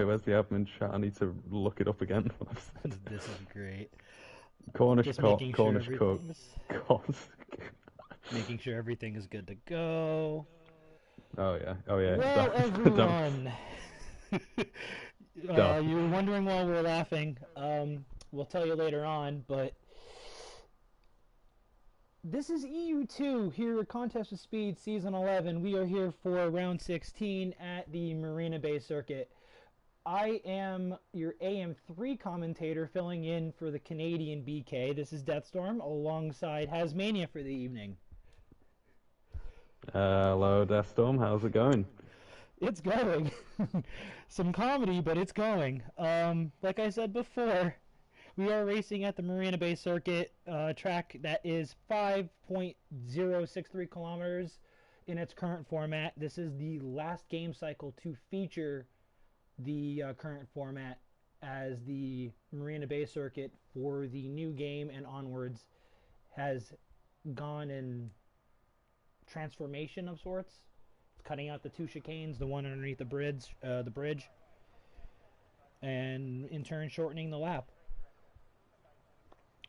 where's the admin chat? I need to look it up again. This is great. Cornish Just cook, making sure Cornish cook. everything's Cornish. making sure everything is good to go. Oh yeah, oh yeah. Well, Don't, everyone, don't. you were wondering why we're laughing. We'll tell you later on, but this is EU2 here at Contest of Speed Season 11. We are here for round 16 at the Marina Bay Circuit. I am your AM3 commentator filling in for the Canadian BK. This is Deathstorm alongside Hasmania for the evening. Hello, Deathstorm. How's it going? It's going. Some comedy, but it's going. Like I said before, we are racing at the Marina Bay Circuit, track that is 5.063 kilometers in its current format. This is the last game cycle to feature the current format, as the Marina Bay Circuit for the new game and onwards has gone in transformation of sorts. It's cutting out the two chicanes, the one underneath the bridge, and in turn shortening the lap,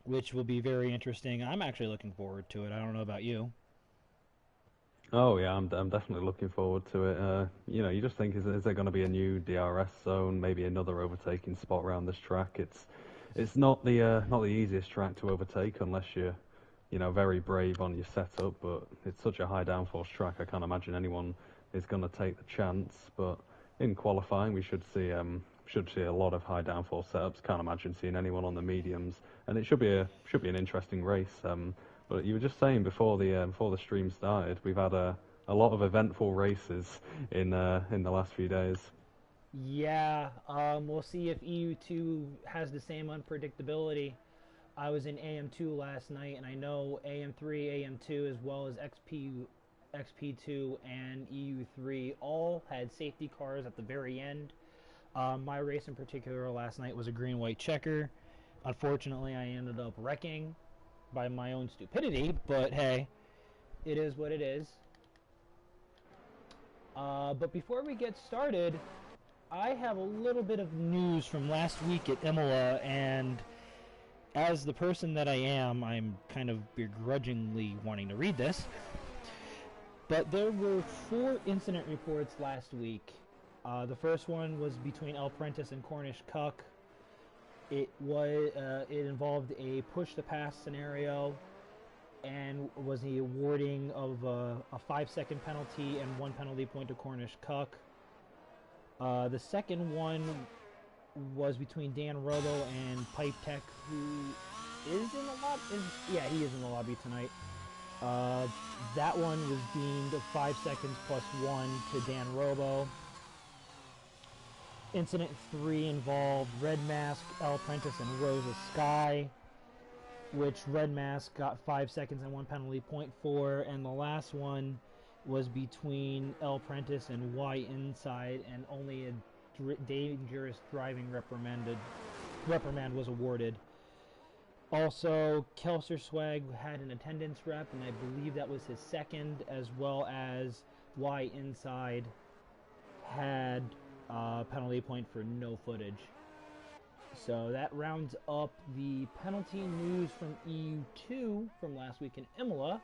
which will be very interesting. I'm actually looking forward to it. I don't know about you. Oh yeah, I'm definitely looking forward to it. You know, you just think, is there going to be a new DRS zone, maybe another overtaking spot around this track? It's not the easiest track to overtake unless you're, you know, very brave on your setup. But it's such a high downforce track, I can't imagine anyone is going to take the chance. But in qualifying, we should see a lot of high downforce setups. Can't imagine seeing anyone on the mediums, and it should be an interesting race. But you were just saying before the stream started, we've had a lot of eventful races in the last few days. Yeah, we'll see if EU2 has the same unpredictability. I was in AM2 last night, and I know AM3, AM2, as well as XP2 and EU3 all had safety cars at the very end. My race in particular last night was a green-white checker. Unfortunately, I ended up wrecking by my own stupidity, but hey, it is what it is. But before we get started, I have a little bit of news from last week at Imola, and as the person that I am, I'm kind of begrudgingly wanting to read this. But there were 4 incident reports last week. The first one was between El Prentice and Cornish Cuck. It involved a push-to-pass scenario, and was the awarding of a 5-second penalty and 1 penalty point to Cornish Cuck. The second one was between Dan Robo and Pipe Tech, who is in the lobby. Yeah, he is in the lobby tonight. That one was deemed 5 seconds plus 1 to Dan Robo. Incident 3 involved Red Mask, El Prentice, and Rosa Sky, which Red Mask got 5 seconds and 1 penalty point for, and the last one was between El Prentice and Y Inside, and only a dangerous driving reprimand was awarded. Also, Kelser Swag had an attendance rep, and I believe that was his second, as well as Y Inside had penalty point for no footage. So that rounds up the penalty news from EU2 from last week in Imola.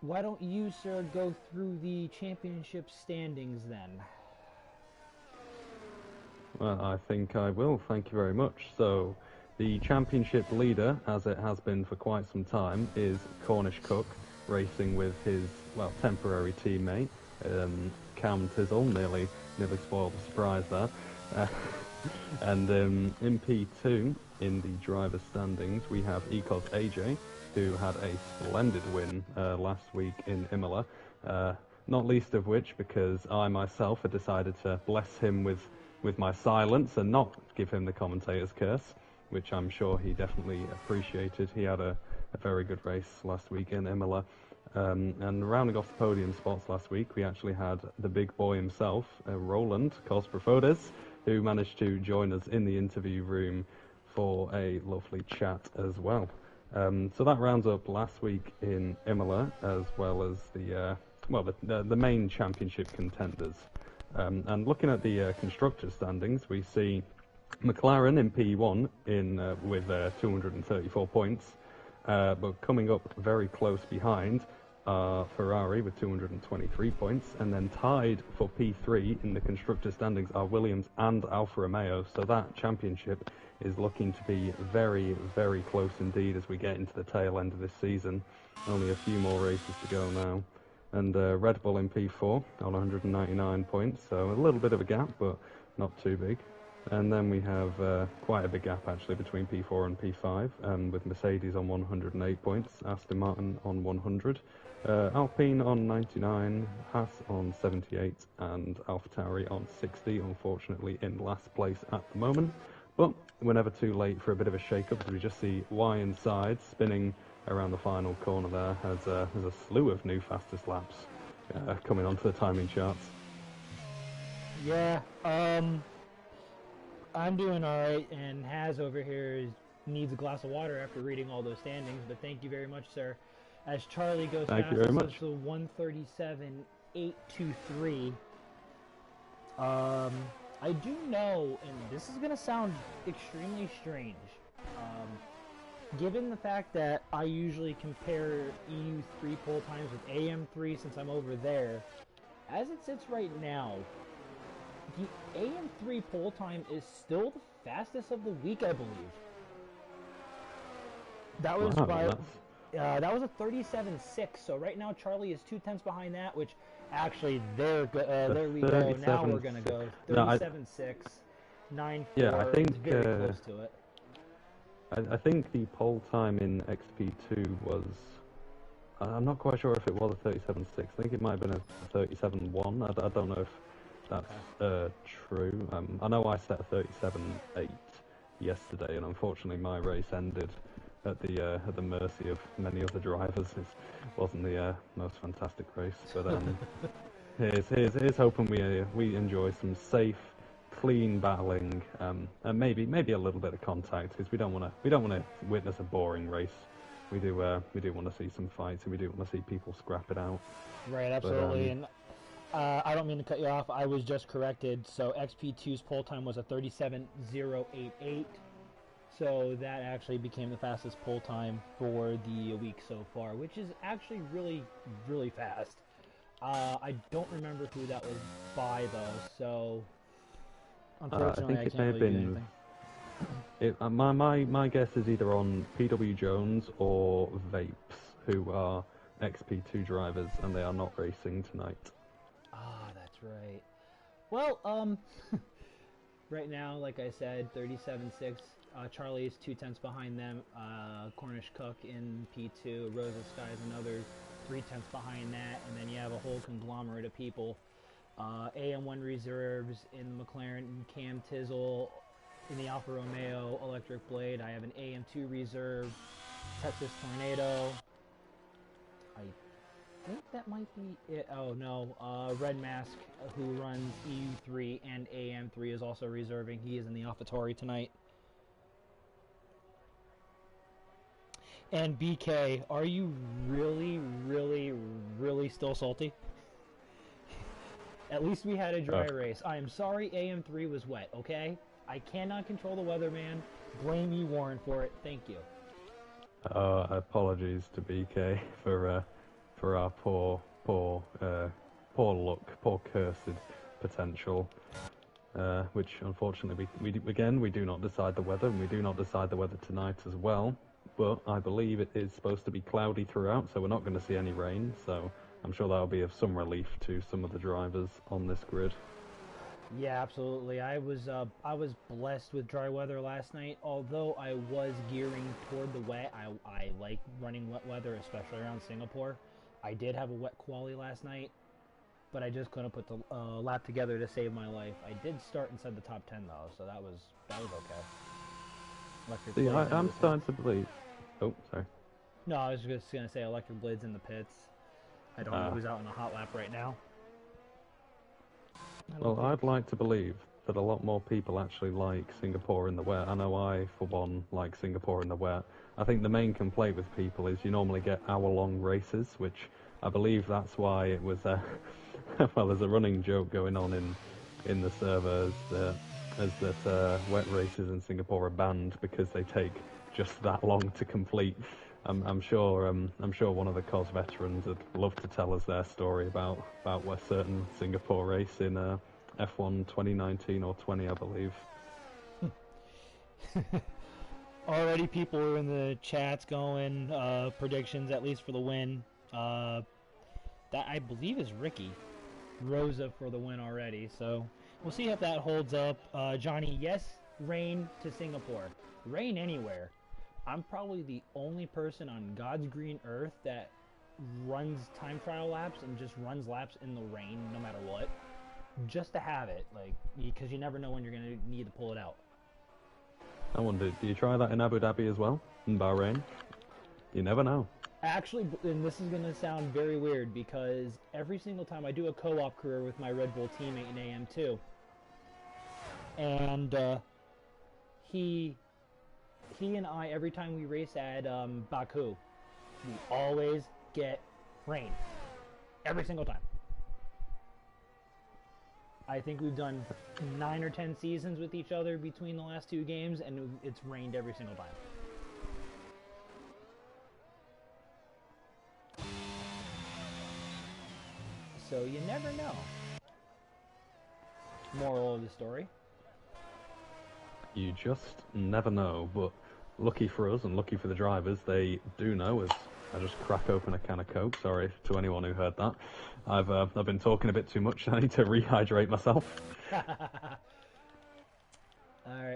Why don't you, sir, go through the championship standings then? Well, I think I will. Thank you very much. So, the championship leader, as it has been for quite some time, is Cornish Cook, racing with his, well, temporary teammate, Cam Tizzle. Nearly spoiled the surprise there. And in P2, in the driver's standings, we have Ecos AJ, who had a splendid win last week in Imola. Not least of which because I myself had decided to bless him with my silence and not give him the commentator's curse, which I'm sure he definitely appreciated. He had a very good race last week in Imola. And rounding off the podium spots last week, we actually had the big boy himself, Roland Cosprofodes, who managed to join us in the interview room for a lovely chat as well. So that rounds up last week in Imola, as well as the main championship contenders. And looking at the constructors' standings, we see McLaren in P1 with 234 points, but coming up very close behind Ferrari with 223 points, and then tied for P3 in the constructor standings are Williams and Alfa Romeo. So that championship is looking to be very, very close indeed as we get into the tail end of this season. Only a few more races to go now. And Red Bull in P4 on 199 points, so a little bit of a gap, but not too big. And then we have quite a big gap actually between P4 and P5, with Mercedes on 108 points, Aston Martin on 100, Alpine on 99, Haas on 78, and AlphaTauri on 60, unfortunately in last place at the moment. But we're never too late for a bit of a shake-up, as we just see Y inside spinning around the final corner there. There's a slew of new fastest laps coming onto the timing charts. Yeah, I'm doing alright, and Haz over here needs a glass of water after reading all those standings, but thank you very much, sir. As Charlie goes Thank you very much. to 137.823. I do know, and this is going to sound extremely strange, given the fact that I usually compare EU3 pole times with AM3 since I'm over there, as it sits right now, the AM3 pole time is still the fastest of the week, I believe. That was that was a 37.6. So right now Charlie is 2/10 behind that, which actually there we go. Now we're gonna go 37.6, 9.4. Yeah, I think very close to it. I think the pole time in XP2 was. I'm not quite sure if it was a 37.6. I think it might have been a 37.1. I don't know if that's true. I know I set a 37.8 yesterday, and unfortunately my race ended at the mercy of many other drivers. It wasn't the most fantastic race, but here's hoping we enjoy some safe, clean battling, and maybe a little bit of contact, because we don't want to witness a boring race. We do want to see some fights, and we do want to see people scrap it out. Right, absolutely. And I don't mean to cut you off. I was just corrected. So XP2's pole time was a 37.088. So that actually became the fastest pole time for the week so far, which is actually really, really fast. I don't remember who that was by though, so unfortunately I can't really do anything. My guess is either on PW Jones or Vapes, who are XP2 drivers, and they are not racing tonight. Ah, that's right. Well, right now, like I said, 37.6. Charlie is 2/10 behind them. Cornish Cook in P2. Rosa Sky is another 3/10 behind that. And then you have a whole conglomerate of people. AM1 reserves in the McLaren, Cam Tizzle in the Alfa Romeo Electric Blade. I have an AM2 reserve, Texas Tornado. I think that might be it. Oh no, Red Mask, who runs EU3 and AM3, is also reserving. He is in the AlphaTauri tonight. And BK, are you really, really, really still salty? At least we had a dry race. I am sorry AM3 was wet, okay? I cannot control the weather, man. Blame you, Warren, for it. Thank you. Apologies to BK for our poor luck, poor cursed potential. Which unfortunately we do not decide the weather, and we do not decide the weather tonight as well. But I believe it is supposed to be cloudy throughout, so we're not going to see any rain. So I'm sure that'll be of some relief to some of the drivers on this grid. Yeah, absolutely. I was blessed with dry weather last night. Although I was gearing toward the wet, I like running wet weather, especially around Singapore. I did have a wet quali last night, but I just couldn't put the lap together to save my life. I did start inside the top 10 though, so that was okay. See, I'm starting to believe. Oh, sorry. No, I was just gonna say Electric Blade's in the pits. I don't know who's out in a hot lap right now. Well, I'd like to believe that a lot more people actually like Singapore in the wet. I know I, for one, like Singapore in the wet. I think the main complaint with people is you normally get hour-long races, which I believe that's why it was well, there's a running joke going on in the servers as that wet races in Singapore are banned because they take just that long to complete. I'm sure one of the COS veterans would love to tell us their story about a certain Singapore race in F1 2019 or 20, I believe. Already people are in the chats going predictions, at least for the win. That I believe is Ricky Rosa for the win already, so we'll see if that holds up. Johnny, yes, rain to Singapore. Rain anywhere. I'm probably the only person on God's green earth that runs time trial laps and just runs laps in the rain no matter what. Just to have it, like, because you never know when you're going to need to pull it out. I wonder, do you try that in Abu Dhabi as well? In Bahrain? You never know. Actually, and this is going to sound very weird because every single time I do a co-op career with my Red Bull teammate in AM2, and he and I, every time we race at Baku, we always get rain. Every single time. I think we've done 9 or 10 seasons with each other between the last 2 games, and it's rained every single time. So you never know. Moral of the story. You just never know, but lucky for us and lucky for the drivers, they do know as I just crack open a can of Coke. Sorry to anyone who heard that. I've been talking a bit too much. I need to rehydrate myself. Alright,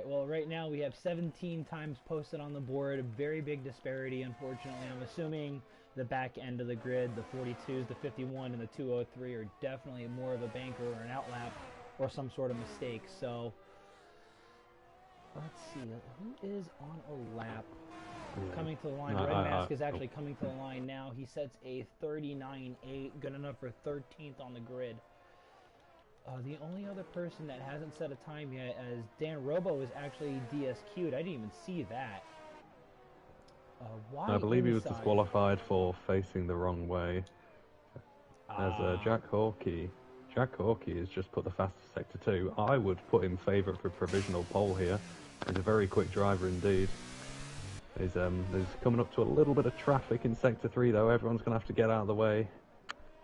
well right now we have 17 times posted on the board. A very big disparity, unfortunately. I'm assuming the back end of the grid, the 42s, the 51, and the 203 are definitely more of a banker or an outlap or some sort of mistake. So let's see, who is on a lap coming to the line? Red Mask is actually coming to the line now. He sets a 39.8, good enough for 13th on the grid. The only other person that hasn't set a time yet as Dan Robo is actually DSQ'd. I didn't even see that. Why I believe he was inside? disqualified for facing the wrong way. As Jack Hawkey has just put the fastest sector 2. I would put him favourite for provisional pole here. He's a very quick driver indeed. There's coming up to a little bit of traffic in sector 3 though. Everyone's going to have to get out of the way.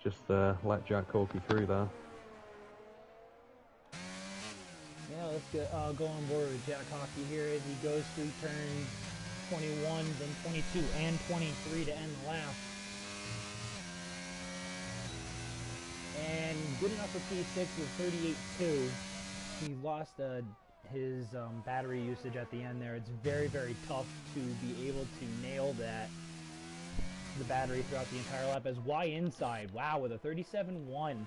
Just let Jack Hawkey through there. Yeah, let's go on board with Jack Hockey here as he goes through turns 21, then 22, and 23 to end the lap. And good enough for P6 with 38.2. He lost his battery usage at the end there. It's very, very tough to be able to nail the battery throughout the entire lap. As Y inside, wow, with a 37.1.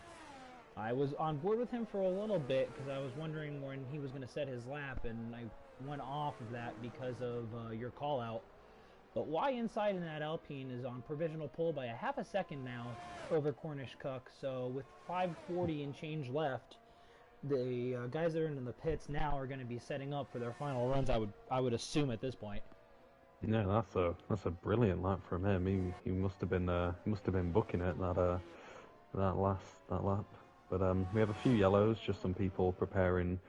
I was on board with him for a little bit because I was wondering when he was going to set his lap, and I went off of that because of your call out. But Y inside in that Alpine is on provisional pole by a half a second now over Cornish Cook. So with 5:40 and change left, the guys that are in the pits now are going to be setting up for their final runs. I would assume at this point. Yeah, that's a brilliant lap from him. He must have been booking it that lap. But we have a few yellows, just some people preparing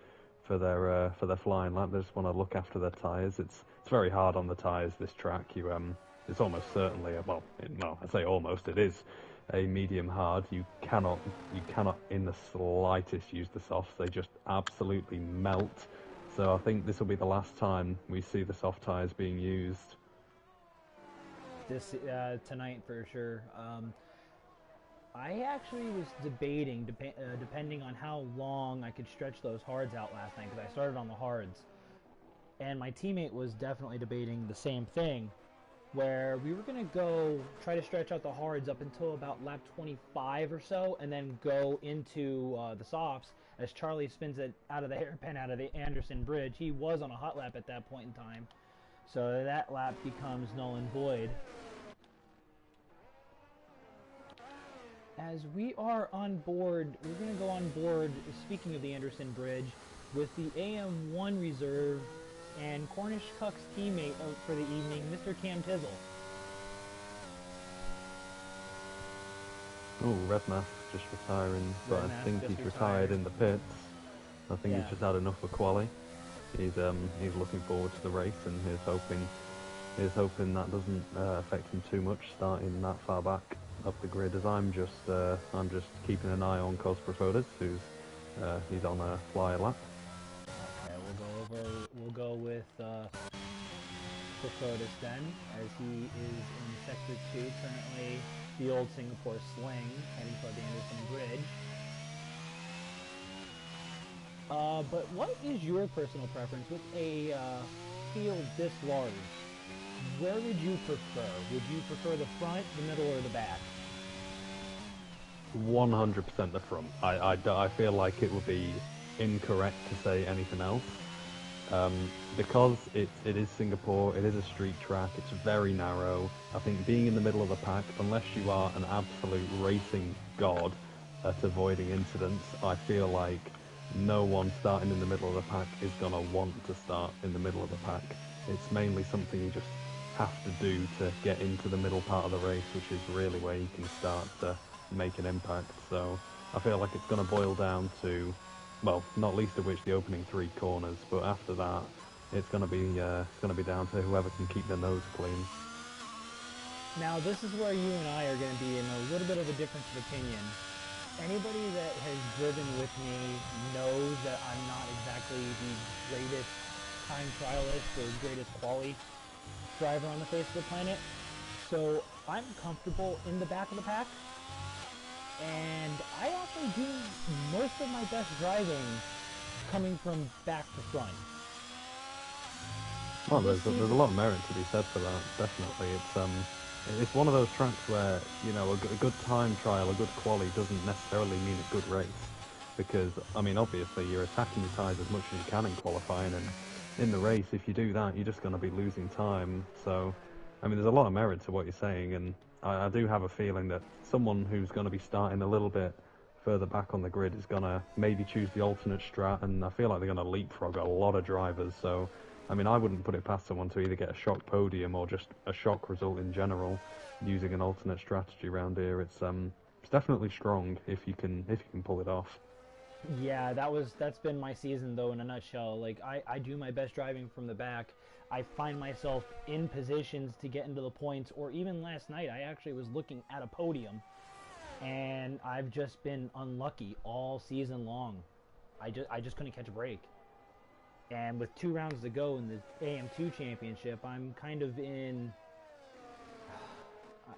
for their flying lap. They just want to look after their tyres. It's very hard on the tyres this track. It's almost certainly I say almost, it is a medium hard. You cannot in the slightest use the softs. They just absolutely melt. So I think this will be the last time we see the soft tyres being used. This tonight for sure. I actually was debating, depending on how long I could stretch those hards out last night, because I started on the hards. And my teammate was definitely debating the same thing, where we were going to try to stretch out the hards up until about lap 25 or so, and then go into the softs as Charlie spins it out of the hairpin out of the Anderson Bridge. He was on a hot lap at that point in time, so that lap becomes null and void. As we are on board, we're going to go on board, speaking of the Anderson Bridge, with the AM1 reserve and Cornish Cuck's teammate for the evening, Mr. Cam Tizzle. Oh, Red Mask just retiring, but Red I Mask think just he's retired in the pits. I think Yeah. he's just had enough for quali. He's looking forward to the race, and he's hoping that doesn't affect him too much, starting that far back up the grid. As I'm just keeping an eye on Cosprofotis, who's he's on a flyer lap. Okay, we'll go with Profotis then, as he is in Sector 2, currently the old Singapore Sling, heading toward the Anderson Bridge. But what is your personal preference with a field this large? Where would you prefer? Would you prefer the front, the middle, or the back? 100% the front. I feel like it would be incorrect to say anything else. Because it is Singapore, it is a street track, it's very narrow. I think being in the middle of the pack, unless you are an absolute racing god at avoiding incidents, I feel like no one starting in the middle of the pack is going to want to start in the middle of the pack. It's mainly something you just have to do to get into the middle part of the race, which is really where you can start to make an impact. So I feel like it's going to boil down to, well, not least of which the opening 3 corners, but after that, it's going to be down to whoever can keep their nose clean. Now, this is where you and I are going to be in a little bit of a difference of opinion. Anybody that has driven with me knows that I'm not exactly the greatest time trialist or greatest quali driver on the face of the planet. So I'm comfortable in the back of the pack, and I actually do most of my best driving coming from back to front. Well, there's a lot of merit to be said for that. Definitely, it's one of those tracks where a good time trial, a good quali doesn't necessarily mean a good race, because I mean obviously you're attacking your tyres as much as you can in qualifying, and in the race if you do that you're just going to be losing time. So I mean there's a lot of merit to what you're saying, and I do have a feeling that someone who's going to be starting a little bit further back on the grid is going to maybe choose the alternate strat, and I feel like they're going to leapfrog a lot of drivers. So I mean, I wouldn't put it past someone to either get a shock podium or just a shock result in general using an alternate strategy around here. It's definitely strong if you can pull it off. Yeah, that's been my season though in a nutshell. Like I do my best driving from the back. I find myself in positions to get into the points, or even last night I actually was looking at a podium, and I've just been unlucky all season long. I just couldn't catch a break. And with 2 rounds to go in the AM2 championship, I'm kind of in.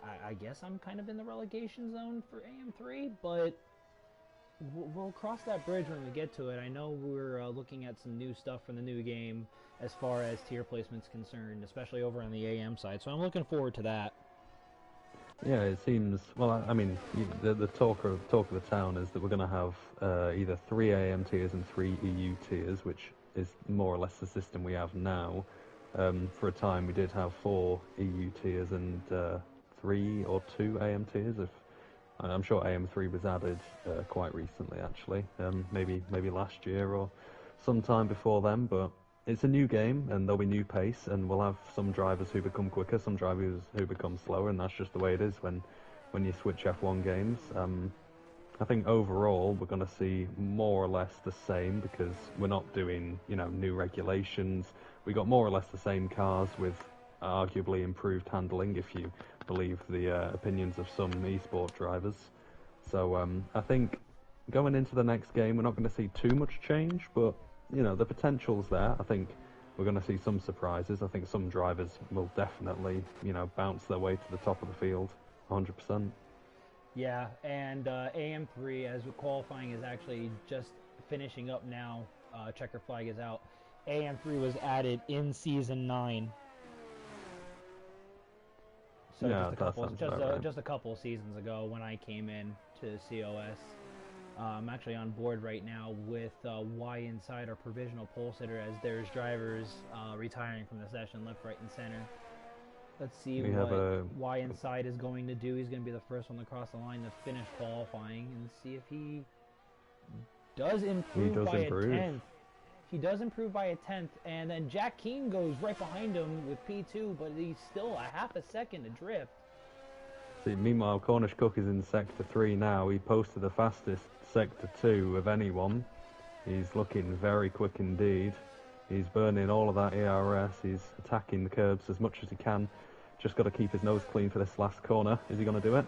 I guess I'm kind of in the relegation zone for AM3, but we'll cross that bridge when we get to it. I know we're looking at some new stuff from the new game as far as tier placement's concerned, especially over on the AM side. So I'm looking forward to that. Yeah, it seems. Well, I mean, the talk of the town is that we're going to have either 3 AM tiers and 3 EU tiers, which is more or less the system we have now. For a time, we did have 4 EU tiers and 3 or 2 AM tiers. If I'm sure AM3 was added quite recently, actually, maybe last year or sometime before then, but. It's a new game, and there'll be new pace, and we'll have some drivers who become quicker, some drivers who become slower, and that's just the way it is when you switch F1 games. I think overall we're going to see more or less the same, because we're not doing new regulations. We got more or less the same cars with arguably improved handling, if you believe the opinions of some esport drivers. So I think going into the next game we're not going to see too much change, but the potential's there. I think we're going to see some surprises. I think some drivers will definitely, bounce their way to the top of the field, 100%. Yeah, and AM3, as qualifying is actually just finishing up now, checker flag is out. AM3 was added in Season 9. So Yeah, just a couple seasons ago when I came in to COS. I'm actually on board right now with Y Inside, our provisional pole sitter, as there's drivers retiring from the session left, right, and center. Let's see what Y Inside is going to do. He's going to be the first one to cross the line to finish qualifying, and see if he does improve by a tenth. He does improve by a tenth, and then Jack Keane goes right behind him with P2, but he's still a half a second adrift. See, meanwhile, Cornish Cook is in Sector 3 now. He posted the fastest Sector 2 of anyone. He's looking very quick indeed. He's burning all of that ERS. He's attacking the curbs as much as he can. Just got to keep his nose clean for this last corner. Is he going to do it?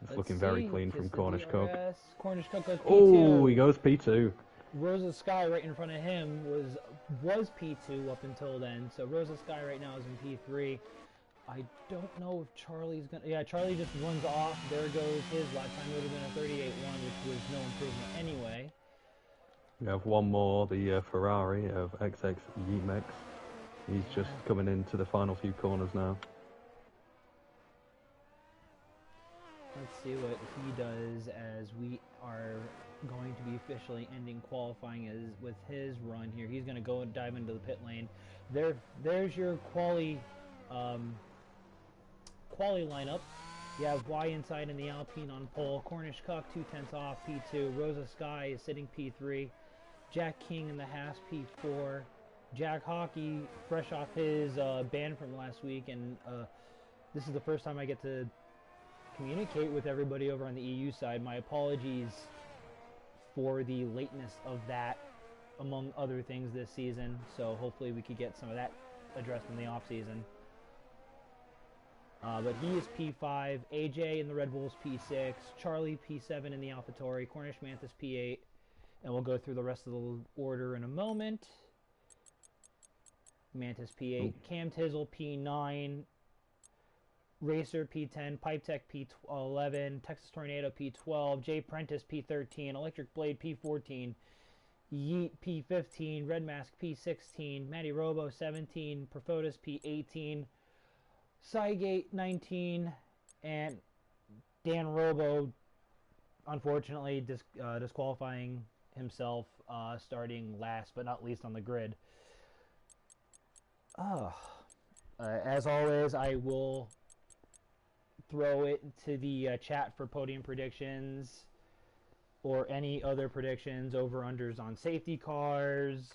It's looking very clean from Cornish Cook. Cornish Cook goes P2. Oh, he goes P2. Rosa Sky right in front of him was P2 up until then. So Rosa Sky right now is in P3. I don't know if Charlie's going to... Yeah, Charlie just runs off. There goes his. Last time would have been a 38-1, which was no improvement anyway. We have one more, the Ferrari of XX Yemex. He's just coming into the final few corners now. Let's see what he does as we are going to be officially ending qualifying with his run here. He's going to go and dive into the pit lane. There's your quali lineup. You have Y inside in the Alpine on pole. Cornish Cook 2/10 off P2. Rosa Sky is sitting P3. Jack King in the Haas P4. Jack Hockey fresh off his ban from last week, and this is the first time I get to communicate with everybody over on the EU side. My apologies for the lateness of that, among other things this season. So hopefully we could get some of that addressed in the off season. But he is P5, AJ in the Red Bulls P6, Charlie P7 in the AlphaTauri, Cornish Mantis P8, and we'll go through the rest of the order in a moment. Mantis P8, Cam Tizzle P9, Racer P10, Pipe Tech P11, Texas Tornado P12, Jay Prentice P13, Electric Blade P14, Yeet P15, Red Mask P16, Matty Robo 17, Perfotis P18, Cygate 19, and Dan Robo, unfortunately, disqualifying himself, starting last but not least on the grid. As always, I will throw it to the chat for podium predictions or any other predictions, over-unders on safety cars,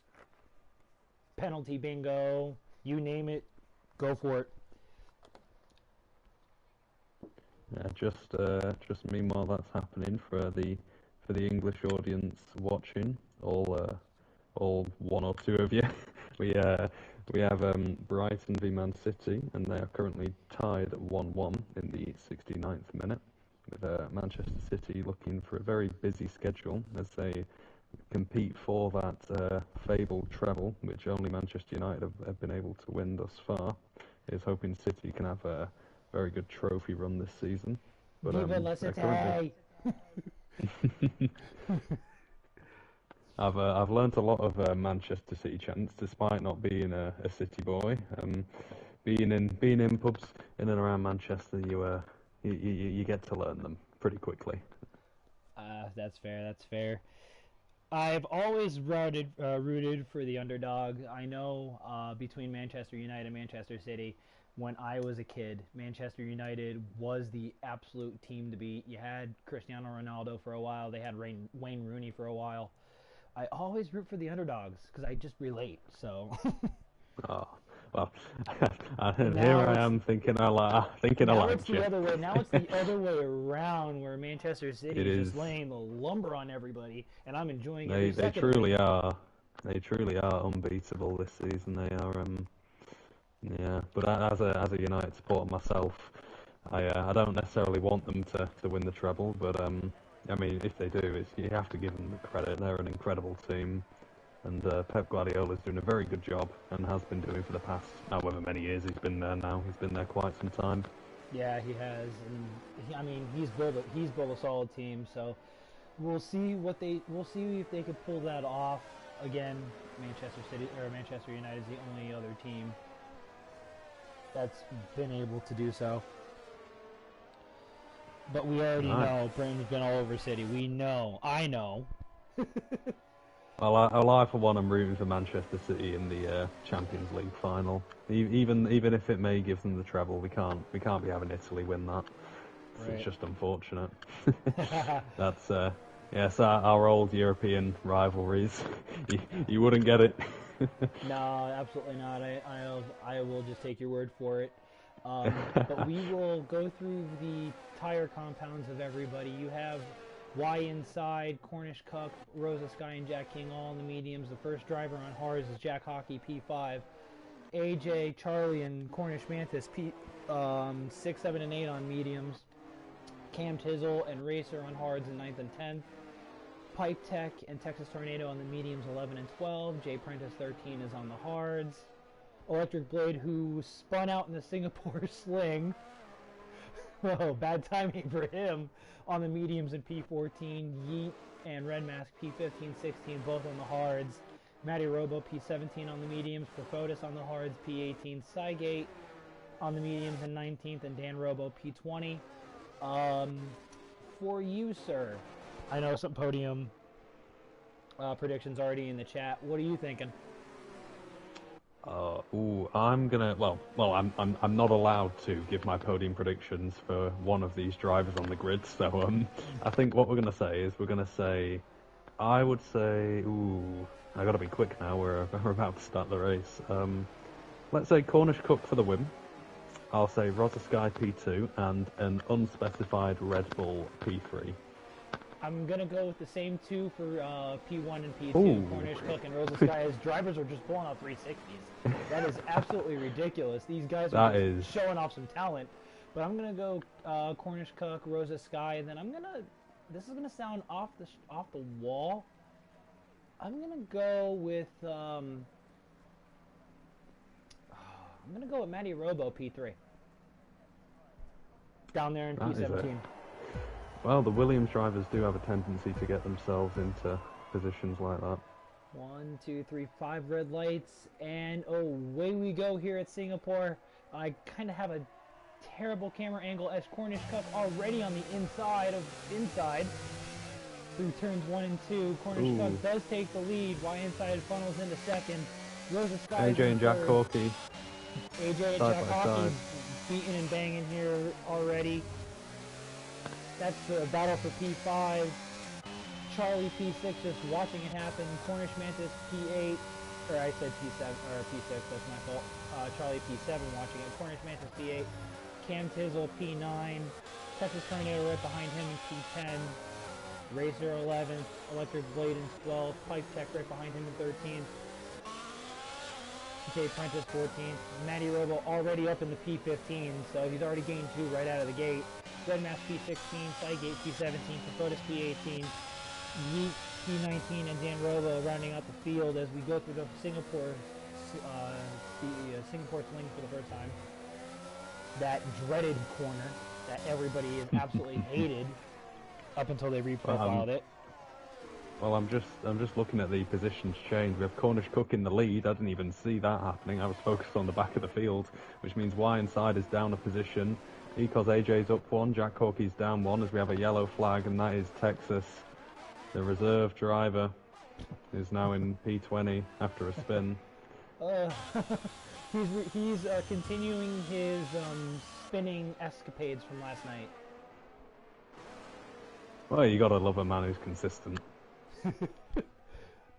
penalty bingo, you name it, go for it. Just meanwhile that's happening for the English audience watching, all one or two of you. we have Brighton v Man City, and they are currently tied at 1-1 in the 69th minute, with Manchester City looking for a very busy schedule as they compete for that fabled treble, which only Manchester United have been able to win thus far. Is hoping City can have a very good trophy run this season. But currently... I've learnt a lot of Manchester City chants, despite not being a City boy. Being in pubs in and around Manchester, you get to learn them pretty quickly. That's fair. That's fair. I've always rooted for the underdog. I know between Manchester United and Manchester City, when I was a kid, Manchester United was the absolute team to beat. You had Cristiano Ronaldo for a while. They had Wayne Rooney for a while. I always root for the underdogs because I just relate. So. Oh well, and here I am thinking I like you. Now it's the other way around, where Manchester City is just laying the lumber on everybody, and I'm enjoying it. They truly are. They truly are unbeatable this season. They are. Yeah, but as a United supporter myself, I don't necessarily want them to win the treble, but I mean, if they do, you have to give them the credit. They're an incredible team, and Pep Guardiola's doing a very good job, and has been doing for the past however many years he's been there now. He's been there quite some time. Yeah, he has, and he's built a solid team. So we'll see if they could pull that off. Again, Manchester United is the only other team that's been able to do so. But we already know Brandon's been all over City. We know. I know. Well, I for one am rooting for Manchester City in the Champions League final. Even if it may give them the treble, we can't be having Italy win that. Right. It's just unfortunate. That's yes, our old European rivalries. You wouldn't get it. No, absolutely not. I will just take your word for it. But we will go through the tire compounds of everybody. You have Y inside, Cornish Cuck, Rosa Sky, and Jack King all in the mediums. The first driver on hards is Jack Hockey P5. AJ, Charlie, and Cornish Mantis P6, 7, and 8 on mediums. Cam Tizzle and Racer on hards in 9th and 10th. Pipe Tech and Texas Tornado on the mediums 11 and 12. Jay Prentice 13 is on the hards. Electric Blade, who spun out in the Singapore sling. Oh, bad timing for him on the mediums in P14. Yeet and Red Mask P15, 16, both on the hards. Matty Robo P17 on the mediums. Perfotis on the hards P18. Cygate on the mediums in 19th, and Dan Robo P20. For you, sir, I know some podium predictions already in the chat. What are you thinking? I'm gonna. I'm not allowed to give my podium predictions for one of these drivers on the grid. So I think what we're gonna say is I would say. I gotta be quick now. We're about to start the race. Let's say Cornish Cook for the win. I'll say Rosa Sky P2 and an unspecified Red Bull P3. I'm going to go with the same two for P1 and P2, Ooh. Cornish Cook and Rosa Sky, as drivers are just pulling off 360s. That is absolutely ridiculous. These guys are showing off some talent. But I'm going to go Cornish Cook, Rosa Sky, and then I'm going to... This is going to sound off the wall. I'm going to go with... I'm going to go with Matty Robo P3. Down there in P17. Well, the Williams drivers do have a tendency to get themselves into positions like that. 1, 2, 3, 5 red lights, and away we go here at Singapore. I kind of have a terrible camera angle as Cornish Cup already on the inside through turns 1 and 2. Cornish Cup does take the lead. Y inside funnels into second. Rosa Sky. AJ and Jack Corky. AJ and Jack Corky beating and banging here already. That's the battle for P5. Charlie P6 just watching it happen. Cornish Mantis P8, or I said P7 or P6. That's my fault. Charlie P7 watching it. Cornish Mantis P8. Cam Tizzle P9. Texas Tornado right behind him in P10. Racer 11th. Electric Blade in 12th. Pipe Tech right behind him in 13th. Jay Prentice 14th. Matty Robo already up in the P15, so he's already gained 2 right out of the gate. Red Mask P16, Cygate P17, Perfotis P18, Yeet P19, and Dan Robo rounding out the field as we go through the Singapore sling for the first time. That dreaded corner that everybody has absolutely hated up until they reprofiled it. Well, I'm just looking at the positions change. We have Cornish Cook in the lead. I didn't even see that happening. I was focused on the back of the field, which means Y inside is down a position. Ecos AJ's up 1, Jack Corky's down 1 as we have a yellow flag, and that is Texas. The reserve driver is now in P20 after a spin. He's continuing his spinning escapades from last night. Well, you gotta love a man who's consistent.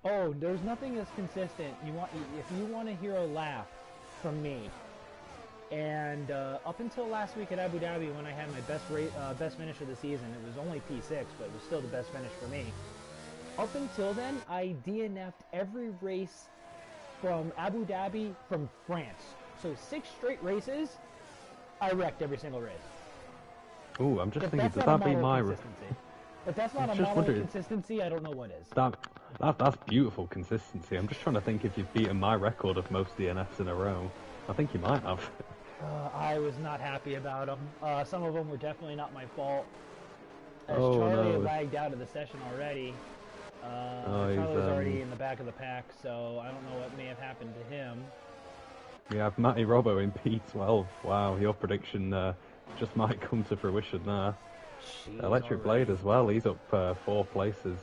Oh, there's nothing as consistent. If you want to hear a laugh from me. And up until last week at Abu Dhabi, when I had my best finish of the season, it was only P6, but it was still the best finish for me. Up until then, I DNF'd every race from Abu Dhabi from France. So 6 straight races, I wrecked every single race. Ooh, I'm just thinking, does that beat my... If that's not a model of consistency, I don't know what is. That's beautiful consistency. I'm just trying to think if you've beaten my record of most DNFs in a row. I think you might have. I was not happy about them. Some of them were definitely not my fault. As Charlie had lagged out of the session already. Charlie was already in the back of the pack, so I don't know what may have happened to him. We have Matty Robo in P12. Wow, your prediction just might come to fruition there. Jeez, Electric Blade as well. He's up 4 places.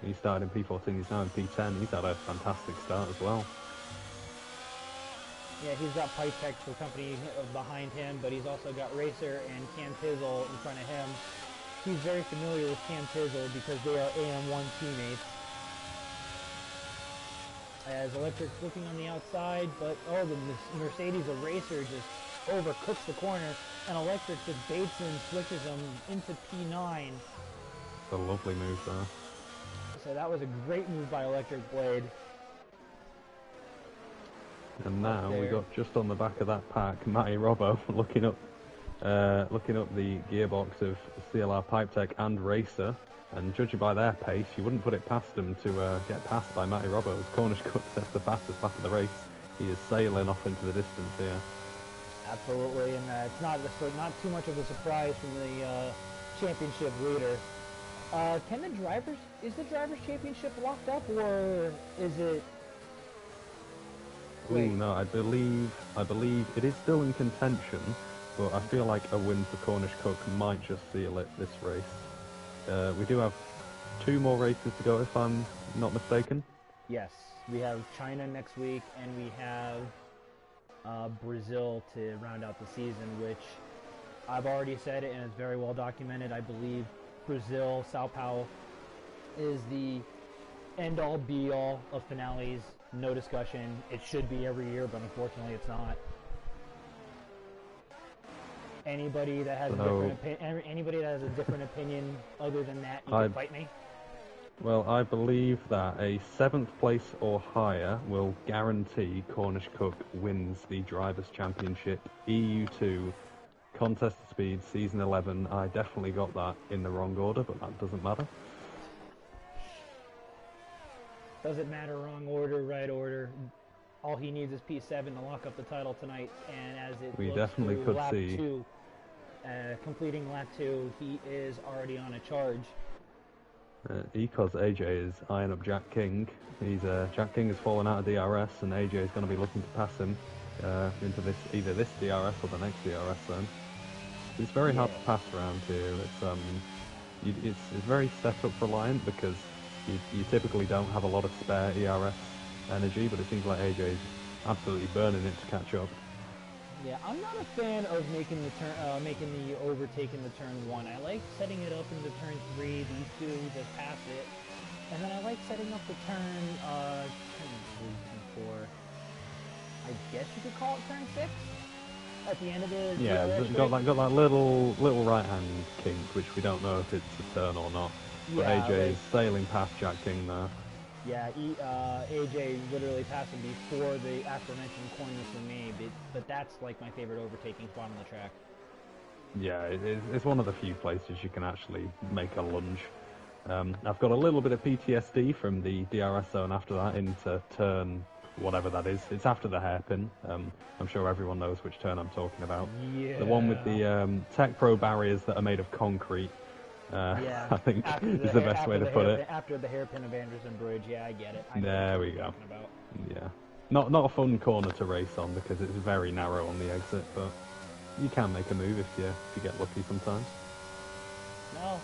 He started in P14. He's now in P10. He's had a fantastic start as well. Yeah, he's got Pipe Tech for company behind him, but he's also got Racer and Cam Tizzle in front of him. He's very familiar with Cam Tizzle because they are AM1 teammates. As Electric's looking on the outside, but the Mercedes of Racer just overcooks the corner, and Electric just baits and switches him into P9. It's a lovely move there. So that was a great move by Electric Blade. And now we got just on the back of that pack, Matty Robbo looking up the gearbox of CLR Pipetech and Racer, and judging by their pace, you wouldn't put it past them to get passed by Matty Robbo. As Cornish Cook sets the fastest lap of the race, he is sailing off into the distance here. Absolutely, and it's not too much of a surprise from the championship leader. Is the drivers' championship locked up, or is it? Ooh, no, I believe it is still in contention, but I feel like a win for Cornish Cook might just seal it this race. We do have 2 more races to go, if I'm not mistaken. Yes, we have China next week, and we have Brazil to round out the season, which I've already said it, and it's very well documented. I believe Brazil, Sao Paulo, is the end-all, be-all of finales. No discussion. It should be every year, but unfortunately it's not. Anybody that has a different opinion other than that, you can fight me. Well, I believe that a 7th place or higher will guarantee Cornish Cook wins the Drivers' Championship EU2 Contested Speed Season 11. I definitely got that in the wrong order, but that doesn't matter. Doesn't matter, wrong order, right order. All he needs is P7 to lock up the title tonight, and as it we looks definitely through could lap see 2, completing lap 2, he is already on a charge. Because AJ is eyeing up Jack King. Jack King has fallen out of DRS, and AJ is going to be looking to pass him into either this DRS or the next DRS. Then it's very hard to pass around here. It's very setup reliant because you typically don't have a lot of spare ERS energy, but it seems like AJ is absolutely burning it to catch up. Yeah, I'm not a fan of making the overtake in the turn 1. I like setting it up into turn 3, these two just pass it. And then I like setting up the turn 3, 4. I guess you could call it turn 6? At the end of the got that little right hand kink, which we don't know if it's a turn or not. But AJ is sailing past Jack King there. Yeah, AJ literally passed him before the aforementioned corners were made, but that's like my favorite overtaking spot on the track. Yeah, it's one of the few places you can actually make a lunge. I've got a little bit of PTSD from the DRS zone after that into turn whatever that is. It's after the hairpin. I'm sure everyone knows which turn I'm talking about. Yeah. The one with the Tech Pro barriers that are made of concrete. I think is the best way to put it. After the hairpin of Anderson Bridge, yeah, I get it. There we go. Yeah, not a fun corner to race on because it's very narrow on the exit, but you can make a move if you get lucky sometimes. No,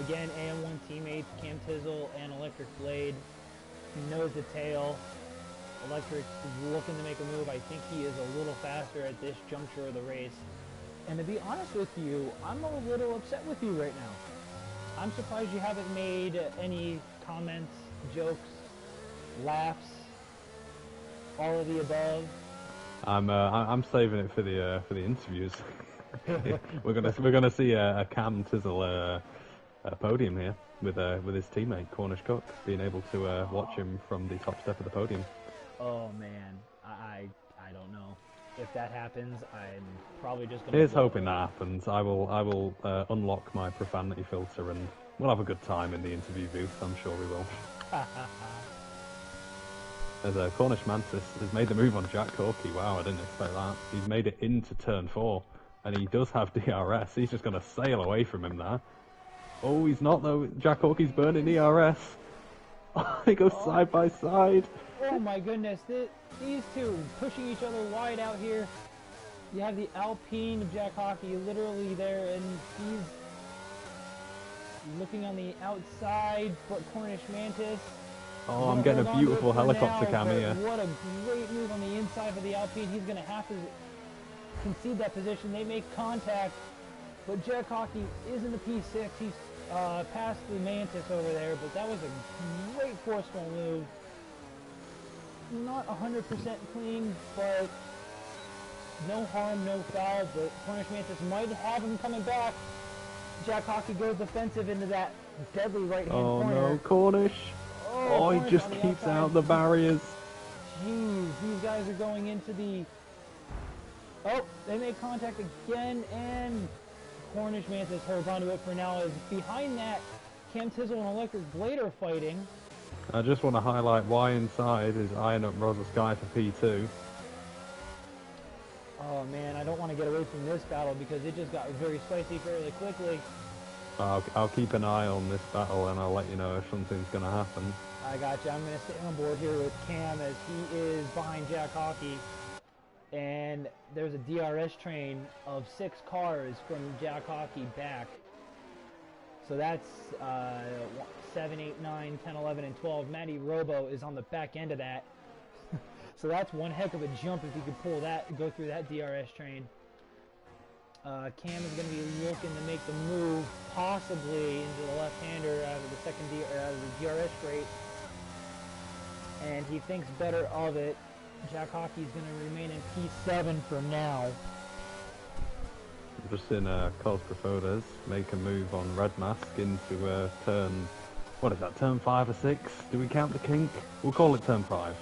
again, AM1 teammates Cam Tizzle and Electric Blade, nose to tail. Electric is looking to make a move. I think he is a little faster at this juncture of the race. And to be honest with you, I'm a little upset with you right now. I'm surprised you haven't made any comments, jokes, laughs, all of the above. I'm saving it for the interviews. we're gonna see a Cam Tizzle podium here with his teammate Cornish Cook, being able to watch him from the top step of the podium. Oh man, I don't know. If that happens, I'm probably just gonna. Here's hoping that happens. I will unlock my profanity filter and we'll have a good time in the interview booth. I'm sure we will. As Cornish Mantis has made the move on Jack Corky. Wow, I didn't expect that. He's made it into turn 4, and he does have DRS. He's just going to sail away from him there. Oh, he's not though. Jack Corky's burning ERS. They go side by side. Oh my goodness, these two pushing each other wide out here. You have the Alpine of Jack Hockey literally there, and he's looking on the outside, but Cornish Mantis. Oh, I'm getting a beautiful helicopter cam here. What a great move on the inside for the Alpine. He's going to have to concede that position. They make contact, but Jack Hockey is in the P6. He's past the Mantis over there, but that was a great forceful move. Not 100% clean, but no harm, no foul, but Cornish Mantis might have him coming back. Jack Hockey goes defensive into that deadly right-hand corner. Oh no, Cornish! Oh, he Cornish just on the keeps outside. out the barriers. Jeez, these guys are going into the... Oh, they make contact again, and Cornish Mantis holds onto it for now. As behind that, Cam Tizzle and Electric Blade are fighting. I just want to highlight why inside is eyeing up Rosa Sky for P2. Oh man, I don't want to get away from this battle because it just got very spicy fairly quickly. I'll keep an eye on this battle and I'll let you know if something's going to happen. I got you. I'm going to stay on board here with Cam as he is behind Jack Hockey. And there's a DRS train of 6 cars from Jack Hockey back. So that's 7, 8, 9, 10, 11, and 12. Matty Robo is on the back end of that. So that's one heck of a jump if he could pull that, go through that DRS train. Cam is going to be looking to make the move, possibly into the left-hander out of the DRS straight. And he thinks better of it. Jack Hockey's going to remain in P7 for now. Just in Cosper Photos, make a move on Red Mask into turn, what is that, turn 5 or 6? Do we count the kink? We'll call it turn 5.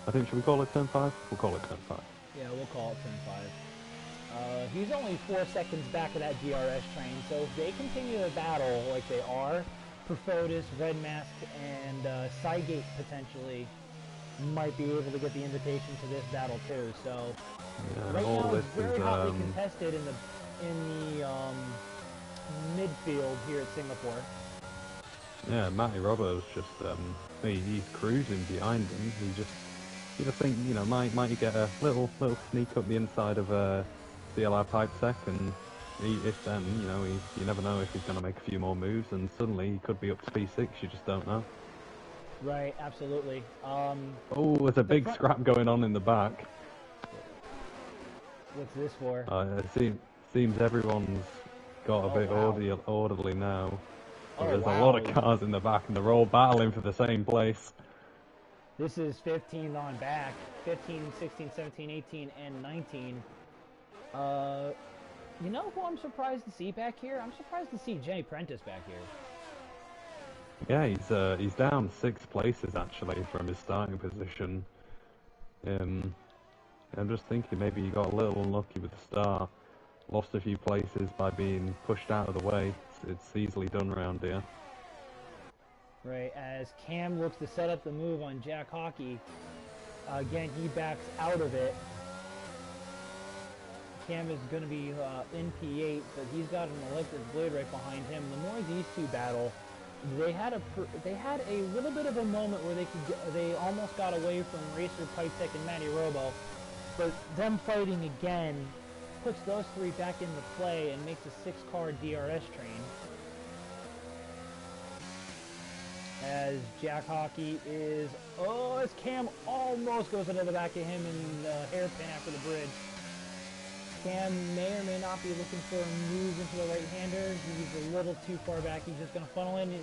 I think, should we call it turn 5? We'll call it turn 5. Yeah, we'll call it turn 5. He's only 4 seconds back of that DRS train, so if they continue the battle like they are, Perfotis, Red Mask, and Cygate potentially might be able to get the invitation to this battle too. So Yeah, right all now this it's very is, hotly contested in the midfield here at Singapore. Yeah, Matty Robo's just, he's cruising behind him. You just think, you know, might you get a little sneak up the inside of CLI Pipe Tech, and if then, you know, you never know if he's going to make a few more moves, and suddenly he could be up to P6, you just don't know. Right, absolutely. Oh, there's a big scrap going on in the back. What's this for? It seems everyone's got a bit wow. orderly now. Oh, There's wow. a lot of cars in the back, and they're all battling for the same place. This is 15 on back. 15, 16, 17, 18, and 19. You know who I'm surprised to see back here? I'm surprised to see Jay Prentice back here. Yeah, he's down 6 places actually from his starting position. I'm just thinking maybe he got a little unlucky with the start. Lost a few places by being pushed out of the way. It's easily done around here. Right, as Cam looks to set up the move on Jack Hockey. Again, he backs out of it. Cam is going to be in P8, but he's got an electric blade right behind him. The more these two battle, they had a little bit of a moment where they almost got away from Racer, Pipe Tech, and Matty Robo, but them fighting again puts those 3 back into play and makes a 6-car DRS train. As Jack Hockey is, as Cam almost goes into the back of him and hairpin after the bridge. Cam may or may not be looking for a move into the right-hander. He's a little too far back. He's just going to funnel in.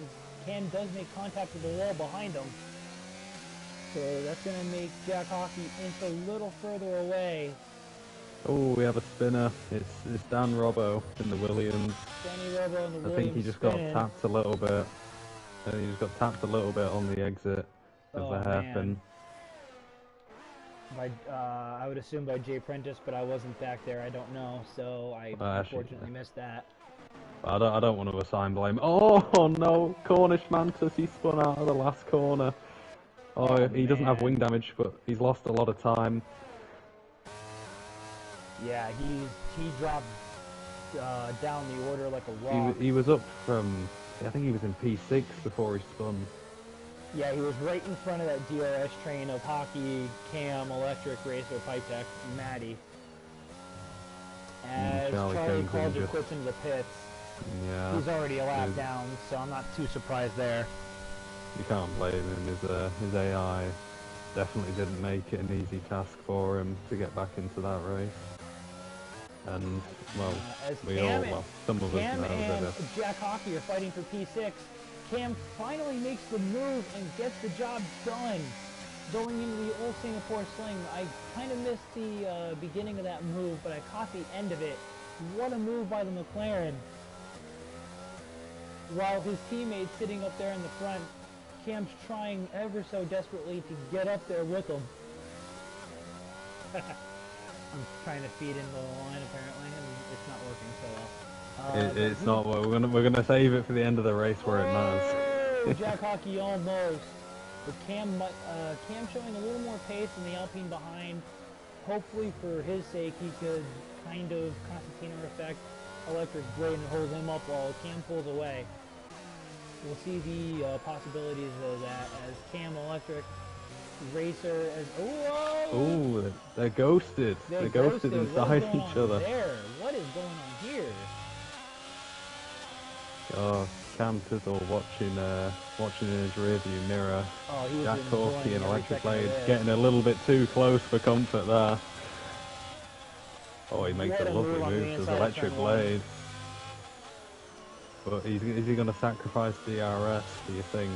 Cam does make contact with the wall behind him. So that's going to make Jack Hockey inch a little further away. Oh, we have a spinner. It's Dan Robbo in the Williams. Danny Robo in the Williams. I think he just got tapped a little bit. He just got tapped a little bit on the exit of the hairpin. I would assume by Jay Prentice, but I wasn't back there. I don't know, so I unfortunately missed that. I don't want to assign blame. Oh no, Cornish Mantis, he spun out of the last corner. Oh, he doesn't have wing damage, but he's lost a lot of time. Yeah, he dropped down the order like a rock. He was up from, I think he was in P6 before he spun. Yeah, he was right in front of that DRS train of Hockey, Cam, Electric, Racer, Pipe Tech, Matty. As Charlie calls it quits into the pits. Yeah. He's already a lap down, so I'm not too surprised there. You can't blame him. His AI definitely didn't make it an easy task for him to get back into that race. And, well, some of us Cam know and that Jack Hockey are fighting for P6. Cam finally makes the move and gets the job done. going into the old Singapore sling. I kind of missed the beginning of that move, but I caught the end of it. What a move by the McLaren. While his teammate's sitting up there in the front, Cam's trying ever so desperately to get up there with him. I'm trying to feed into the line apparently, and it's not working so well. It's not. We're gonna save it for the end of the race where it matters. Jack Hockey almost. But Cam showing a little more pace in the Alpine behind. Hopefully for his sake he could kind of Constantino effect electric blade and hold him up while Cam pulls away. We'll see the possibilities of that as Cam electric racer as they're ghosted. They're ghosted inside each other. What is going on here? Oh, Cam Tizzle watching in his rearview mirror. Oh, he was Jack Corky and Electric Blade there. getting a little bit too close for comfort there. Oh, he makes a lovely move to his Electric Blade. But is he going to sacrifice DRS, do you think?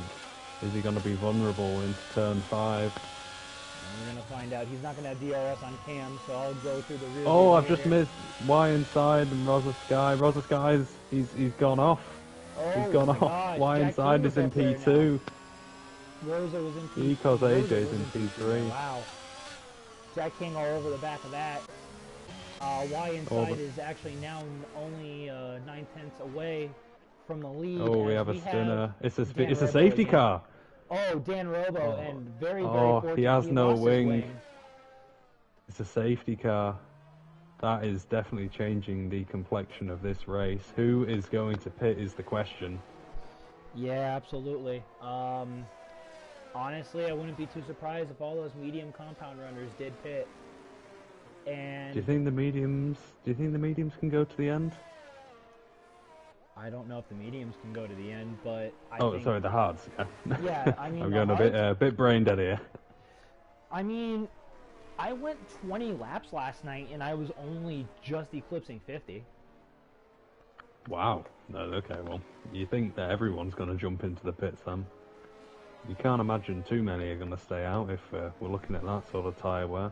Is he going to be vulnerable into turn 5? We're going to find out. He's not going to have DRS on Cam, so I'll go through the rear. Oh, I've just missed Y inside and Rosa Sky. Rosa Sky's he's gone off. He's gone off. God. Y Jack inside is in P2. Rosa was in P2. Because AJ's in P3. Wow. Jack King all over the back of that. Y inside is actually now only 9/10 away from the lead. Oh, we have a spinner. It's a safety car. Oh, Dan Robo, and very fortunate. He has no lost his wing. It's a safety car. That is definitely changing the complexion of this race. Who is going to pit is the question. Yeah, absolutely. Honestly, I wouldn't be too surprised if all those medium compound runners did pit. And do you think the mediums can go to the end? I don't know if the mediums can go to the end, but I think, sorry, the hards. Yeah, I mean, I'm going a bit brain dead here. I mean, I went 20 laps last night, and I was only just eclipsing 50. Wow. No, okay, well, you think that everyone's going to jump into the pits then? You can't imagine too many are going to stay out if we're looking at that sort of tyre wear.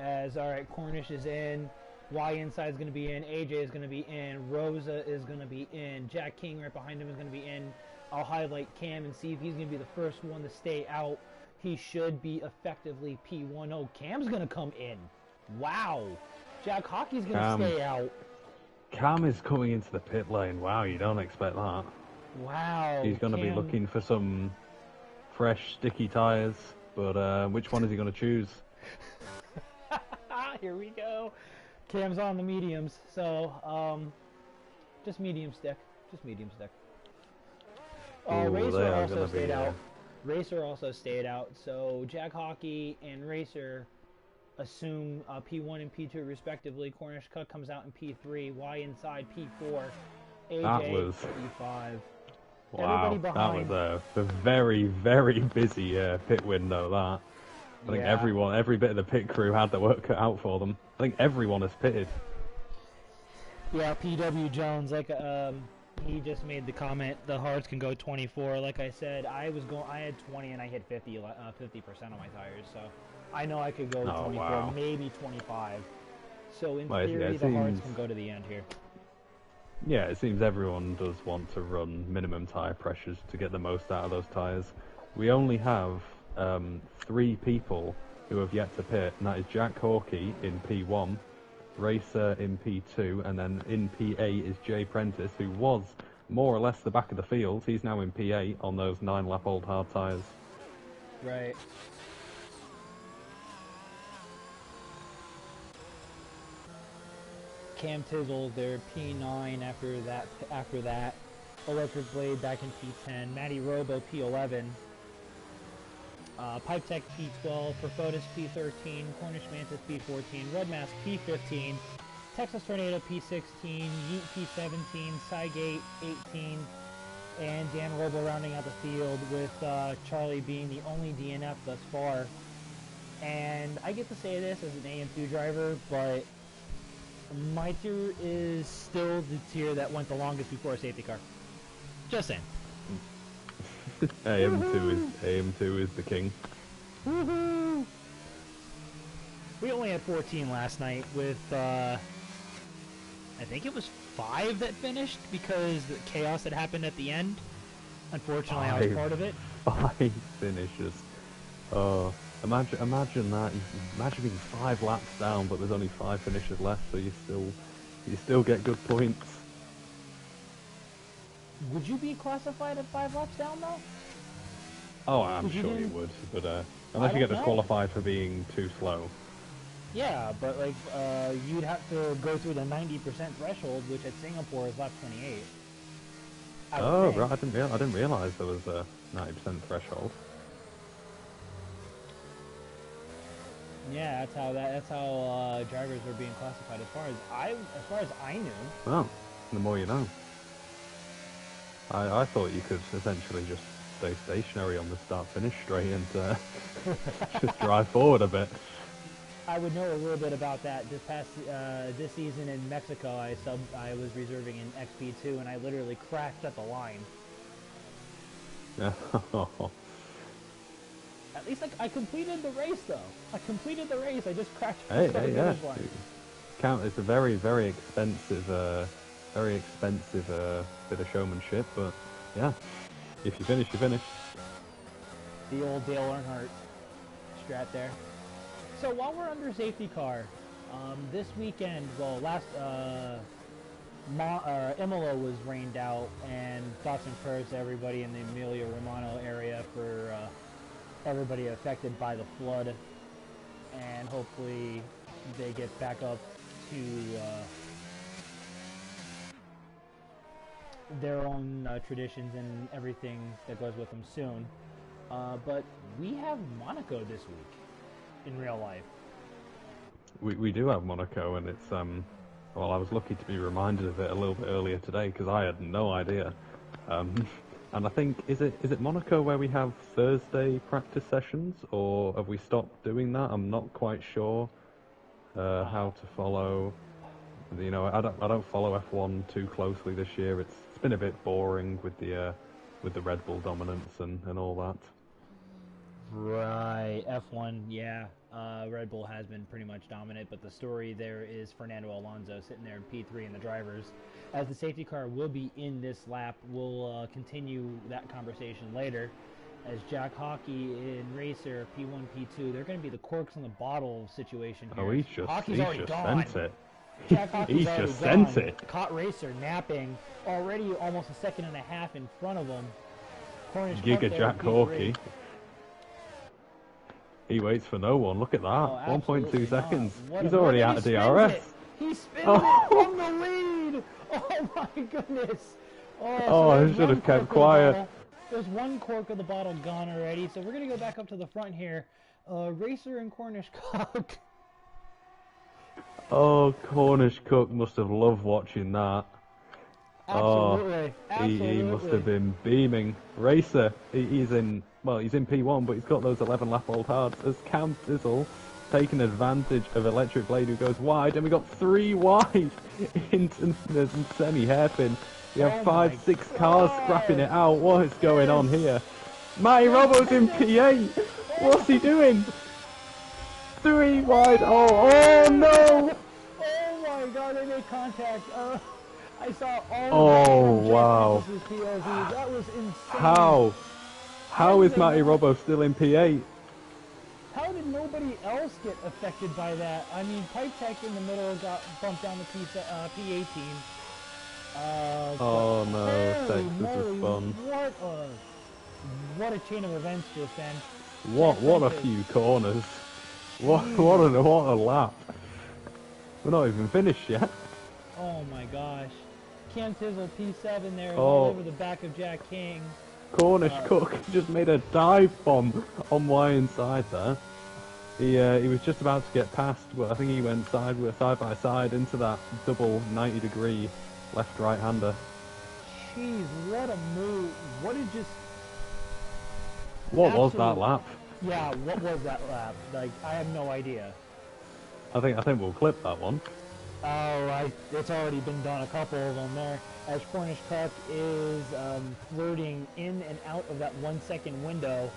Alright, Cornish is in. Y inside is going to be in. AJ is going to be in. Rosa is going to be in. Jack King right behind him is going to be in. I'll highlight Cam and see if he's going to be the first one to stay out. He should be effectively P1. Oh, Cam's going to come in. Wow. Jack Hockey's going to stay out. Cam is coming into the pit lane. Wow, you don't expect that. Wow. He's going to be looking for some fresh, sticky tyres. But which one is he going to choose? Here we go. Cam's on the mediums, so just medium stick. Racer also stayed out. Racer also stayed out. So Jack Hockey and Racer assume P1 and P2 respectively. Cornish Cut comes out in P3. Y inside P4. AJ P5. Wow, that was a very, very busy pit window. That. I think every bit of the pit crew had the work cut out for them. I think everyone has pitted. Yeah, PW Jones, he just made the comment, the hards can go 24. Like I said, I had 20 and I hit 50% on my tires, so I know I could go 24, maybe 25. So in theory, the hards can go to the end here. Yeah, it seems everyone does want to run minimum tire pressures to get the most out of those tires. We only have 3 people who have yet to pit, and that is Jack Hawkey in P1, Racer in P2, and then in P8 is Jay Prentice, who was more or less the back of the field. He's now in P8 on those 9-lap-old hard tyres. Right. Cam Tizzle, they're P9 after that. Electric Blade back in P10. Matty Robo P11. Pipe Tech P12, Perfotis P13, Cornish Mantis P14, Red Mask P15, Texas Tornado P16, Yeet P17, Cygate 18, and Dan Robo rounding out the field with Charlie being the only DNF thus far. And I get to say this as an AM2 driver, but my tier is still the tier that went the longest before a safety car. Just saying. AM2 is the king. Woohoo! We only had 14 last night with, I think it was 5 that finished because the chaos that happened at the end. Unfortunately, I was part of it. 5 finishes. Oh, imagine that. Imagine being 5 laps down, but there's only 5 finishes left, so you still get good points. Would you be classified at 5 laps down though? Oh, I'm sure you would, but unless you get disqualified for being too slow. Yeah, but like you'd have to go through the 90% threshold, which at Singapore is lap 28. Oh, right. I didn't realize there was a 90% threshold. Yeah, that's how drivers are being classified. As far as I knew. Well, the more you know. I thought you could essentially just stay stationary on the start-finish straight and just drive forward a bit. I would know a little bit about that. This season in Mexico, I was reserving in XP2, and I literally crashed at the line. Yeah. At least I completed the race, though. I completed the race. I just crashed at the finish line. It's a very, very expensive bit of showmanship, but yeah, if you finish, you finish. The old Dale Earnhardt strat there. So while we're under safety car, this weekend, well, Imola was rained out, and thoughts and prayers to everybody in the Emilia Romagna area for everybody affected by the flood, and hopefully they get back up to their own traditions and everything that goes with them soon. But we have Monaco this week in real life. We do have Monaco, and it's well, I was lucky to be reminded of it a little bit earlier today because I had no idea. And I think is it Monaco where we have Thursday practice sessions, or have we stopped doing that? I'm not quite sure how to follow. You know, I don't follow F1 too closely this year. It's been a bit boring with the Red Bull dominance and all that. Right, F1, yeah. Red Bull has been pretty much dominant, but the story there is Fernando Alonso sitting there in P3 and the drivers. As the safety car will be in this lap, we'll continue that conversation later. As Jack Hockey in Racer, P1, P2, they're going to be the corks in the bottle situation here. Oh, he's just sent it. Jack Hockey's he's already just gone. sent it. Caught Racer napping, already almost a second and a half in front of him. Giga Jack Hawkey. He waits for no one. Look at that. 1.2 seconds. He's already out of DRS. He spins it from the lead. Oh my goodness. Oh, I should have kept quiet. There's one cork of the bottle gone already. So we're going to go back up to the front here. Racer and Cornish Cook. Oh, Cornish Cook must have loved watching that. Absolutely. He must have been beaming. Racer, he's in P1, but he's got those 11 lap old hards. As Cam Sizzle taking advantage of Electric Blade, who goes wide, and we got 3 wide into the semi-hairpin. We have 5-6 cars scrapping it out. What is going on here? Matty Robo's in P8. What's he doing? 3 wide. Oh no! Oh my God! They made contact. I saw all. Oh wow! POVs. That was insane. How is Matty Robo still in P8? How did nobody else get affected by that? I mean, Pipe Tech in the middle got bumped down to P18. Oh no, Texas is fun. What a chain of events just then. What a few corners. What a lap. We're not even finished yet. Oh my gosh. Cam Tizzle P7 there all over the back of Jack King. Cornish Cook just made a dive bomb on my inside there. He was just about to get past, well, I think he went side by side into that double 90-degree left-right hander. Jeez, what a move. What was that lap? Yeah, what was that lap? Like, I have no idea. I think we'll clip that one. It's already been done, a couple of them there. As Cornish Cuck is flirting in and out of that 1 second window.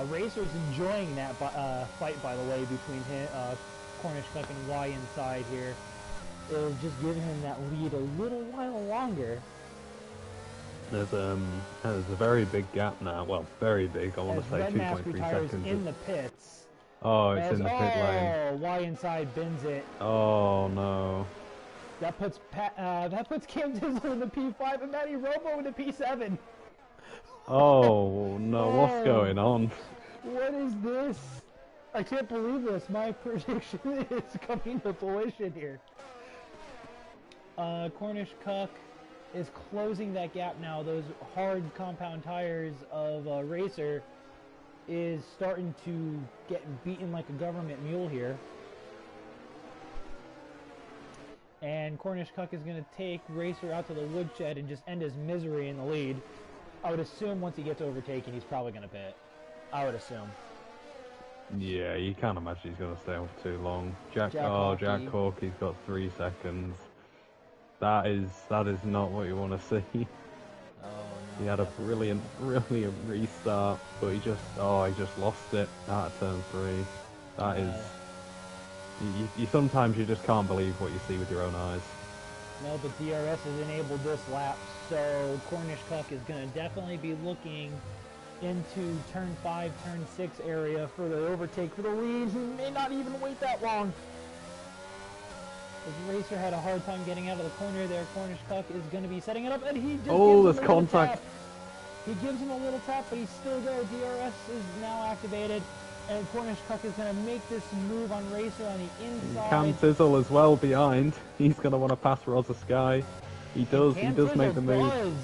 Racer's enjoying that fight, by the way, between him, Cornish Cuck and Y inside here. It'll just give him that lead a little while longer. There's a very big gap now. Well, very big. I want to say 2.3 seconds. In the pits. Oh, it's in the pit lane. Oh, Y inside bins it. Oh no. That puts Cam Tizzle in the P5 and Matty Robo in the P7. Oh no, what's going on? What is this? I can't believe this. My prediction is coming to fruition here. Cornish Cuck is closing that gap now. Those hard compound tires of Racer is starting to get beaten like a government mule here. And Cornish Cuck is going to take Racer out to the woodshed and just end his misery in the lead. I would assume once he gets overtaken, he's probably going to pit. I would assume. Yeah, you can't imagine he's going to stay on for too long. Jack Corky's got 3 seconds. That is not what you want to see. Oh, no, he had a brilliant restart, but he just lost it out of turn 3. That is, you sometimes you just can't believe what you see with your own eyes. No, but DRS has enabled this lap, so Cornish Cuck is going to definitely be looking into turn 5, turn 6 area for the overtake for the lead. He may not even wait that long. As Racer had a hard time getting out of the corner there, Cornish Cuck is going to be setting it up, and he just gives him there's contact. He gives him a little tap, but he's still there. DRS is now activated, and Cornish Cuck is going to make this move on Racer on the inside. Cam Tizzle as well behind. He's going to want to pass Rosa Sky. He does make the move.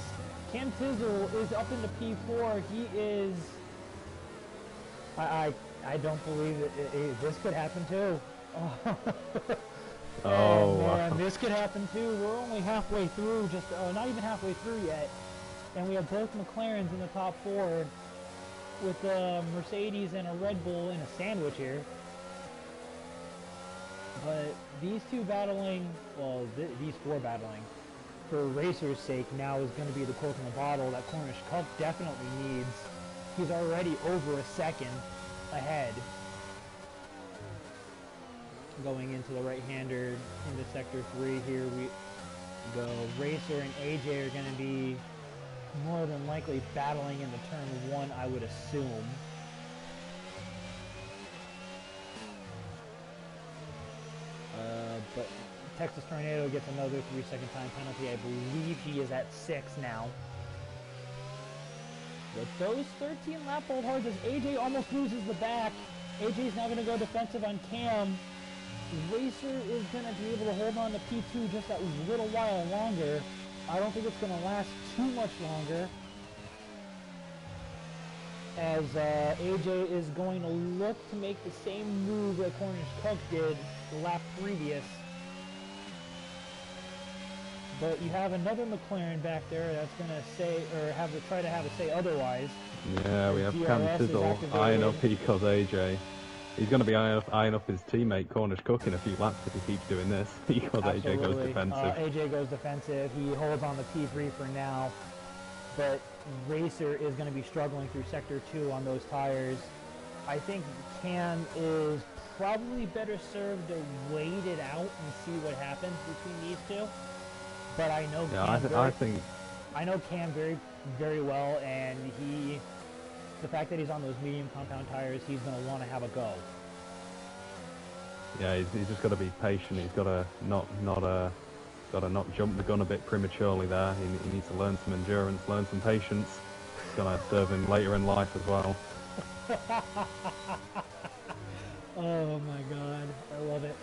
Cam Tizzle is up into P4. He is... I don't believe it. This could happen too. Oh, man, this could happen too. We're only halfway through, not even halfway through yet. And we have both McLarens in the top 4 with a Mercedes and a Red Bull in a sandwich here. But these two battling, well, these 4 battling, for Racer's sake, now is going to be the cork in the bottle that Cornish Cuck definitely needs. He's already over a second ahead. Going into the right-hander into sector 3 here, we go. Racer and AJ are going to be more than likely battling into turn 1, I would assume. But Texas Tornado gets another 3-second time penalty. I believe he is at 6 now. With those 13 lap hold hards, as AJ almost loses the back, AJ's now going to go defensive on Cam. Racer is going to be able to hold on to P2 just that little while longer. I don't think it's going to last too much longer, as AJ is going to look to make the same move that Cornish Cuck did the lap previous. But you have another McLaren back there that's going to say, or try to have a say otherwise. Yeah, we have Cam Tizzle eyeing up because AJ. He's going to be eyeing up his teammate Cornish Cuck in a few laps if he keeps doing this, because Absolutely. AJ goes defensive. AJ goes defensive. He holds on the P3 for now, but Racer is going to be struggling through Sector 2 on those tires. I think Cam is probably better served to wait it out and see what happens between these two. But I know I know Cam very, very well, and the fact that he's on those medium compound tires, he's going to want to have a go. Yeah, he's just got to be patient. He's got to not jump the gun a bit prematurely there. He needs to learn some endurance, learn some patience. It's going to serve him later in life as well. Oh my God, I love it.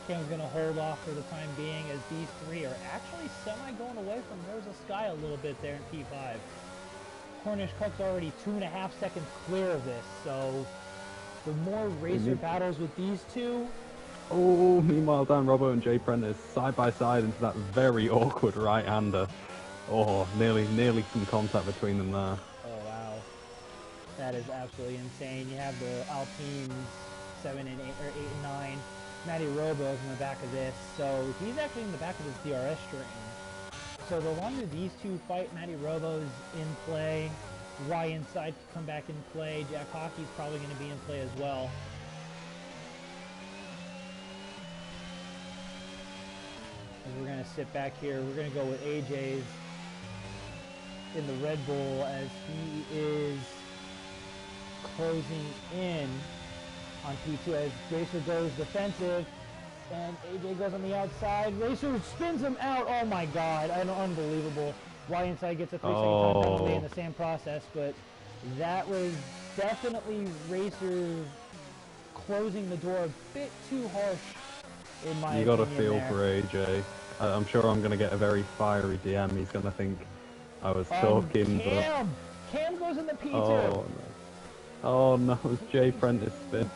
Cam's going to hold off for the time being, as these 3 are actually semi going away from Rosa Sky a little bit there in P5. Cornish Cuck's already 2.5 seconds clear of this, so the more Racer battles with these 2. Oh, meanwhile, Dan Robbo and Jay Prentice side by side into that very awkward right-hander. Oh, nearly some contact between them there. Oh wow, that is absolutely insane. You have the Alpines 7 and 8, or 8 and 9 Matty Robo's in the back of this, so he's actually in the back of this DRS train. So the longer these two fight, Matty Robo's in play, Y inside can come back in play, Jack Hockey's probably going to be in play as well. And we're going to sit back here, we're going to go with AJ's in the Red Bull as he is closing in on P2 as Racer goes defensive and AJ goes on the outside. Racer spins him out. Oh my god, unbelievable. Y inside gets a 3-second time penalty in the same process, but that was definitely Racer closing the door a bit too harsh in my opinion. You got to feel for AJ. I'm sure I'm going to get a very fiery DM. He's going to think I was talking, Cam goes in the P2. Oh no. Oh no, it's Jay Prentice spins.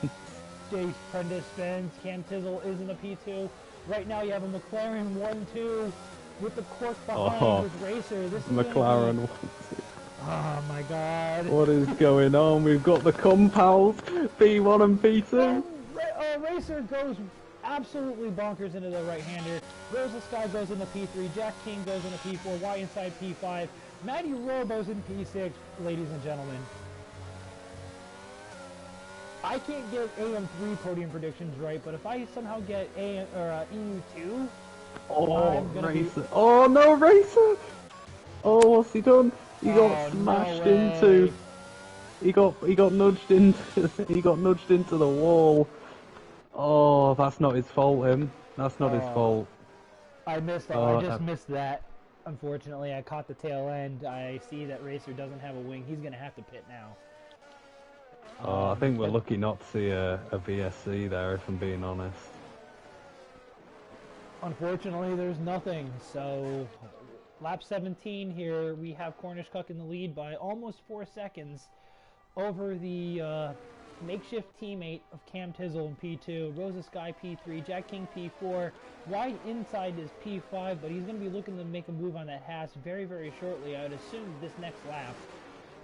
Jay Prentice spins. Cam Tizzle is in the P2. Right now you have a McLaren 1-2 with the cork behind with Racer. This is McLaren 1-2. Oh my god. What is going on? We've got the compounds, P1 and P2. Racer goes absolutely bonkers into the right-hander. Rosa Sky goes in the P3. Jack King goes in the P4. Y inside P5. Matty Robo's in P6, ladies and gentlemen. I can't get AM3 podium predictions right, but if I somehow get EU2, Racer! Oh no, Racer! Oh, what's he done? He got smashed into. He got nudged into. He got nudged into the wall. Oh, that's not his fault, him. That's not his fault. I missed that. I just missed that. Unfortunately, I caught the tail end. I see that Racer doesn't have a wing. He's going to have to pit now. I think we're lucky not to see a VSC there, if I'm being honest. Unfortunately, there's nothing. So, lap 17 here, we have Cornish Cuck in the lead by almost 4 seconds over the makeshift teammate of Cam Tizzle in P2, Rosa Sky P3, Jack King P4, wide inside is P5, but he's going to be looking to make a move on that Haas very, very shortly, I would assume this next lap.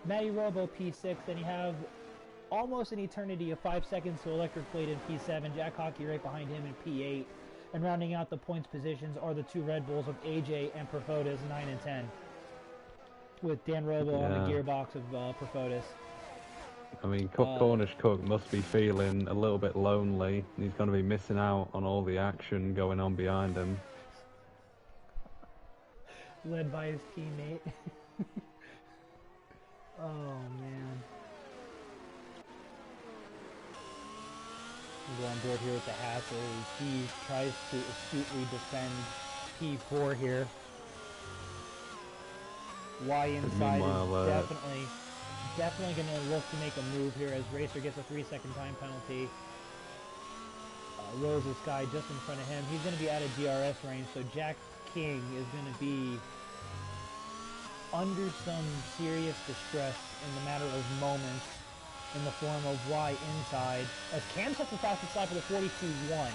Matty Robo P6, then you have almost an eternity of 5 seconds to Electric Plate in P7, Jack Hockey right behind him in P8, and rounding out the points positions are the two Red Bulls of AJ and Perfotis, 9 and 10, with Dan Robo on the gearbox of Perfotis. I mean, Cornish Cook must be feeling a little bit lonely. He's going to be missing out on all the action going on behind him. Led by his teammate. Oh, man. We'll go on board here with the Hassel. He tries to astutely defend P4 here. Y inside is definitely going to look to make a move here as Racer gets a 3-second time penalty. Rosa Sky just in front of him. He's going to be out of DRS range, so Jack King is going to be under some serious distress in the matter of moments in the form of Y inside as Cam sets the fastest lap with a 42.1.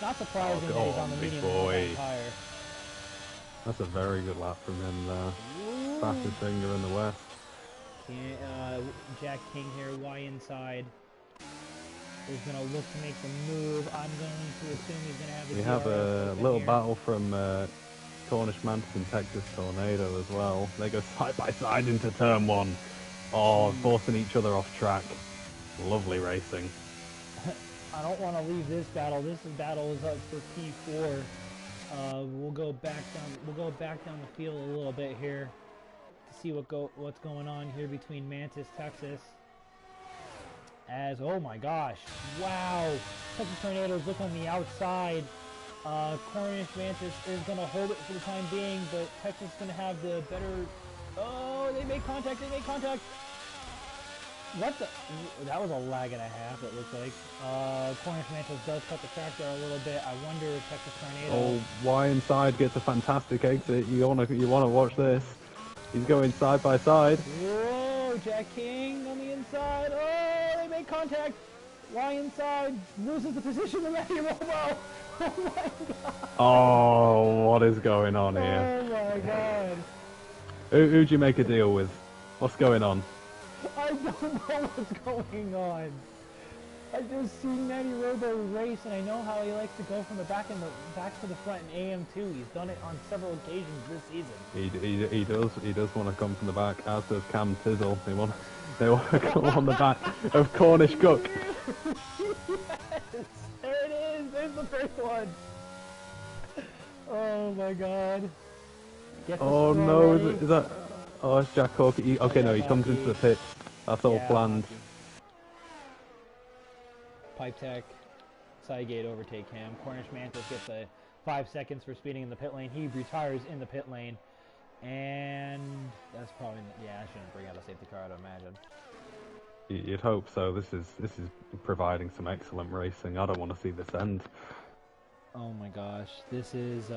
Not surprising that he's on the medium tire. That's a very good lap from him there. Fastest finger in the West. Jack King here, Y inside, is going to look to make the move. I'm going to assume he's going to have the We have a little battle from Cornish Mantis and Texas Tornado as well. They go side by side into turn 1. Oh, forcing each other off track. Lovely racing. I don't want to leave this battle. This battle is up for P4. We'll go back down the field a little bit here to see what's going on here between Mantis, Texas. As oh my gosh, wow! Texas Tornadoes look on the outside. Cornish Mantis is going to hold it for the time being, but Texas is going to have the better. Oh, they make contact. They make contact. What the? That was a lag and a half. It looks like. Cornish Mantis does cut the track there a little bit. I wonder if Texas Tornado. Oh, Y inside gets a fantastic exit. You wanna watch this. He's going side by side. Whoa, Jack King on the inside. Oh, they make contact. Y inside loses the position to Matty Robo. Oh my god. Oh, what is going on here? Oh my god. Who'd you make a deal with? What's going on? I don't know what's going on. I just seen Matty Robo race, and I know how he likes to go from the back to the front in AM2. He's done it on several occasions this season. He does want to come from the back, as does Cam Tizzle. They want to come on the back of Cornish Cook. Yes, there it is. There's the first one. Oh my God. Oh no, is that? Oh, it's Jack Hawkey. Okay, no, he comes into the pits. That's all planned. Pipe Tech, Sidegate overtake him. Cornish Mantis gets a 5 seconds for speeding in the pit lane. He retires in the pit lane, and that's probably I shouldn't bring out a safety car, I'd imagine. You'd hope so. This is providing some excellent racing. I don't want to see this end. Oh my gosh, this is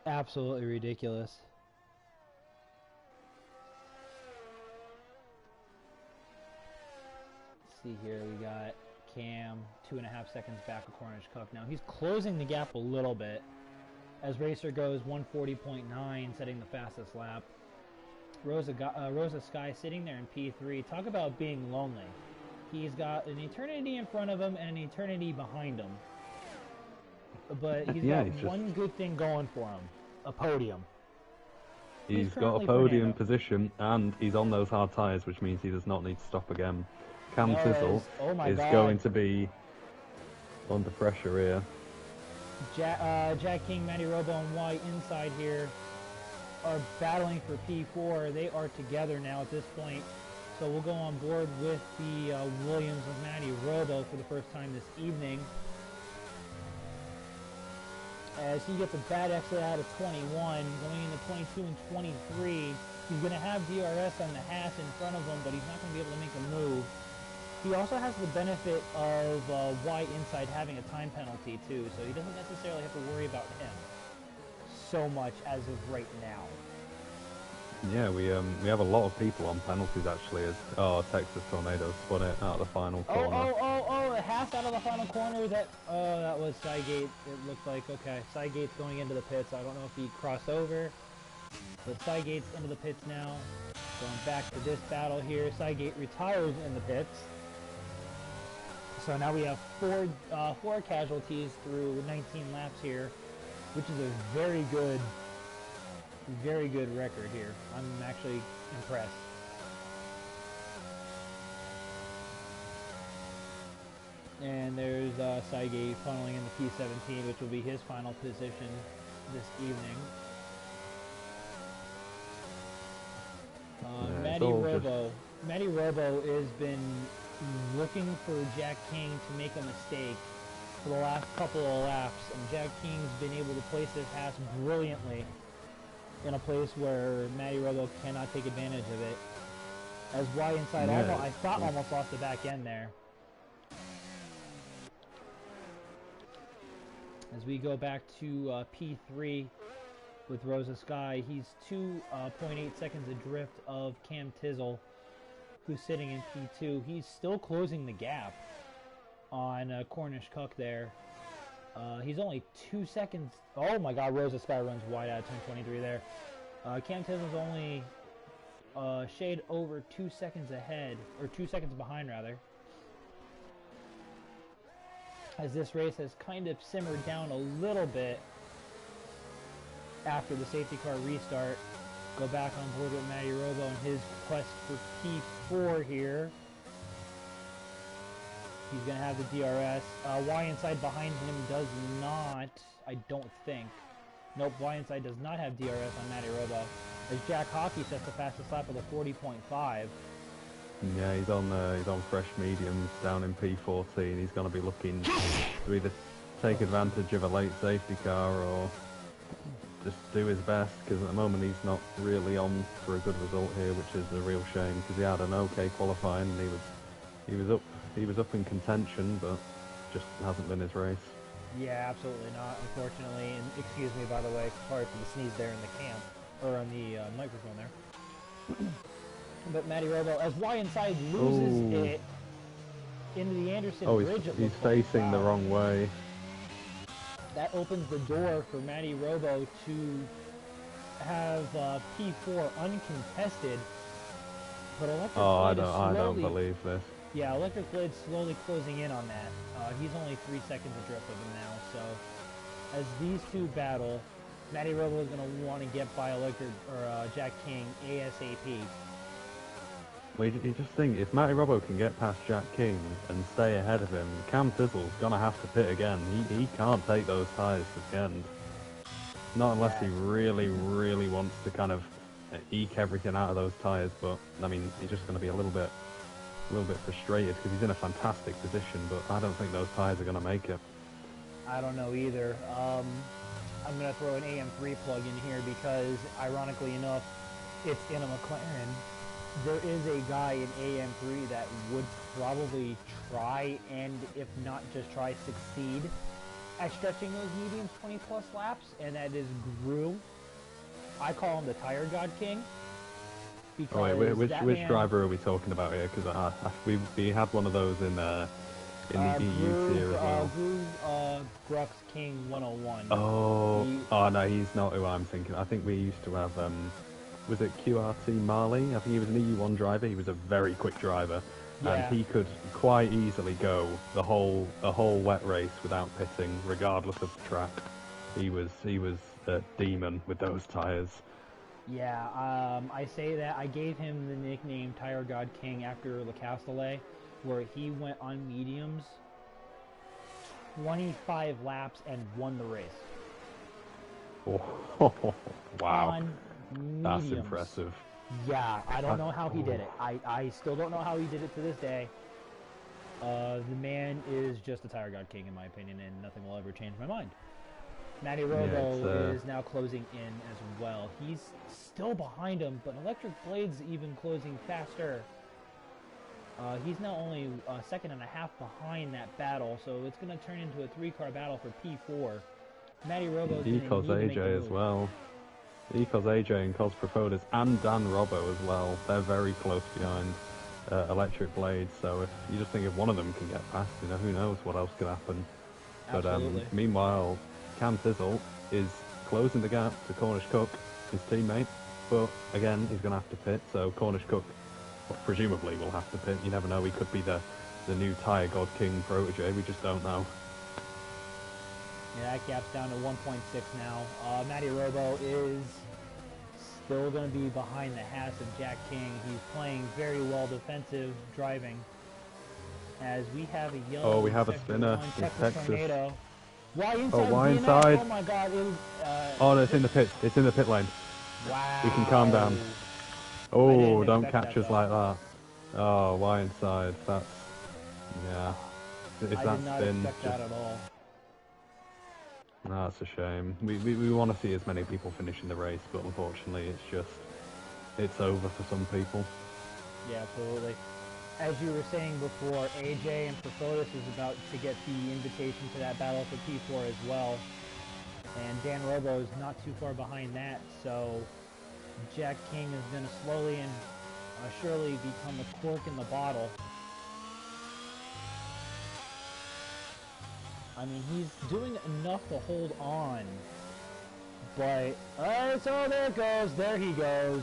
absolutely ridiculous. See here, we got Cam 2.5 seconds back of Cornish Cook. Now he's closing the gap a little bit as Racer goes 140.9, setting the fastest lap. Rosa Sky sitting there in P3. Talk about being lonely. He's got an eternity in front of him and an eternity behind him. But he's got one good thing going for him: a podium. He's got a podium position, and he's on those hard tyres, which means he does not need to stop again. Cam Tizzle is going to be under pressure here. Jack King, Matty Robo, and White inside here are battling for P4. They are together now at this point. So we'll go on board with the Williams of Matty Robo for the first time this evening. As he gets a bad exit out of 21, going into 22 and 23. He's going to have DRS on the Haas in front of him, but he's not going to be able to make a move. He also has the benefit of White inside having a time penalty too, so he doesn't necessarily have to worry about him so much as of right now. Yeah, we have a lot of people on penalties actually. As Texas Tornado spun it out of the final corner. A half out of the final corner. That was Sidegate. It looked like Sidegate's going into the pits. I don't know if he crossed over, but Sidegate's into the pits now. Going back to this battle here, Sidegate retires in the pits. So now we have four casualties through 19 laps here, which is a very good record here. I'm actually impressed. And there's Sidegate funneling in the P17, which will be his final position this evening. Matty Robo has been looking for Jack King to make a mistake for the last couple of laps, and Jack King's been able to place his Haas brilliantly in a place where Matty Robo cannot take advantage of it. As Y inside, I thought almost lost the back end there. As we go back to P3 with Rosa Sky, he's 2.8 seconds adrift of Cam Tizzle, who's sitting in P2. He's still closing the gap on Cornish Cook there. He's only 2 seconds. Oh my God, Rosa Sky runs wide out of 10:23 there. Cam Tizzle's only shade over 2 seconds ahead, or 2 seconds behind rather. As this race has kind of simmered down a little bit after the safety car restart. Go back on board with Matty Robo and his quest for P4 here. He's going to have the DRS. Y inside behind him does not, I don't think. Nope, Y inside does not have DRS on Matty Robo. As Jack Hockey sets the fastest lap with a 40.5. Yeah, he's on fresh mediums down in P14. He's going to be looking to either take advantage of a late safety car or just do his best, because at the moment he's not really on for a good result here, which is a real shame, because he had an okay qualifying and he was up in contention, but just hasn't been his race. Yeah, absolutely not, unfortunately. And excuse me, by the way, sorry for the sneeze there in the cam, or on the microphone there. But Matty Robo, as Y inside loses it into the Anderson Bridge. He's facing the wrong way. That opens the door for Matty Robo to have P4 uncontested But Electric Oh, Blade is I don't slowly... believe this. Yeah, Electric Blade's slowly closing in on that. He's only 3 seconds adrift of him now, so... As these two battle, Matty Robo is going to want to get by Electric, or Jack King ASAP. Well, you just think, if Matty Robbo can get past Jack King and stay ahead of him, Cam Fizzle's going to have to pit again. He can't take those tyres to the end. Not unless he really, really wants to kind of eke everything out of those tyres, but, I mean, he's just going to be a little bit frustrated because he's in a fantastic position, but I don't think those tyres are going to make it. I don't know either. I'm going to throw an AM3 plug in here because, ironically enough, it's in a McLaren. There is a guy in AM3 that would probably try, and if not just try, succeed at stretching those mediums 20 plus laps, and that is Gru. I call him the Tire God King. Oh wait, which driver are we talking about here? Because we had one of those in the EU tier as well. Gru Grux King 101. Oh no, he's not who I'm thinking. I think we used to have was it QRT Marley? I think he was an EU1 driver. He was a very quick driver, and he could quite easily go a whole wet race without pitting, regardless of the track. He was a demon with those tyres. Yeah, I say that. I gave him the nickname Tire God King after Le Castellet, where he went on mediums 25 laps and won the race. Oh, wow. On mediums. That's impressive. Yeah, I don't know how he did it. I still don't know how he did it to this day. The man is just a Tire God King in my opinion, and nothing will ever change my mind. Matty Robo is now closing in as well. He's still behind him, but Electric Blade's even closing faster. He's now only a second and a half behind that battle, so it's going to turn into a 3-car battle for P4. Matty Robo's he calls AJ as well. He calls AJ and calls Profotis and Dan Robbo as well. They're very close behind Electric Blade, so if you just think if one of them can get past, you know, who knows what else could happen. Absolutely. But meanwhile, Cam Fizzle is closing the gap to Cornish Cook, his teammate, but again, he's going to have to pit, so Cornish Cook presumably will have to pit. You never know, he could be the new Tire God King protege, we just don't know. Yeah, that gap's down to 1.6 now. Matty Robo is still going to be behind the Haas of Jack King. He's playing very well defensive driving. As we have a yellow... Oh, we have a spinner in Texas. Tornado. Why inside? Oh, why inside? Oh my god, it was... oh no, it's in the pit. It's in the pit lane. Wow. We can calm down. Oh, don't catch us like that. Oh, why inside? That's... yeah. If I that did not spin, expect that at all. No, that's a shame. We want to see as many people finishing the race, but unfortunately it's over for some people. Yeah, absolutely. As you were saying before, AJ and Profotis is about to get the invitation to that battle for P4 as well. And Dan Robo is not too far behind that, so Jack King is going to slowly and surely become a cork in the bottle. I mean, he's doing enough to hold on, but, so there it goes, there he goes.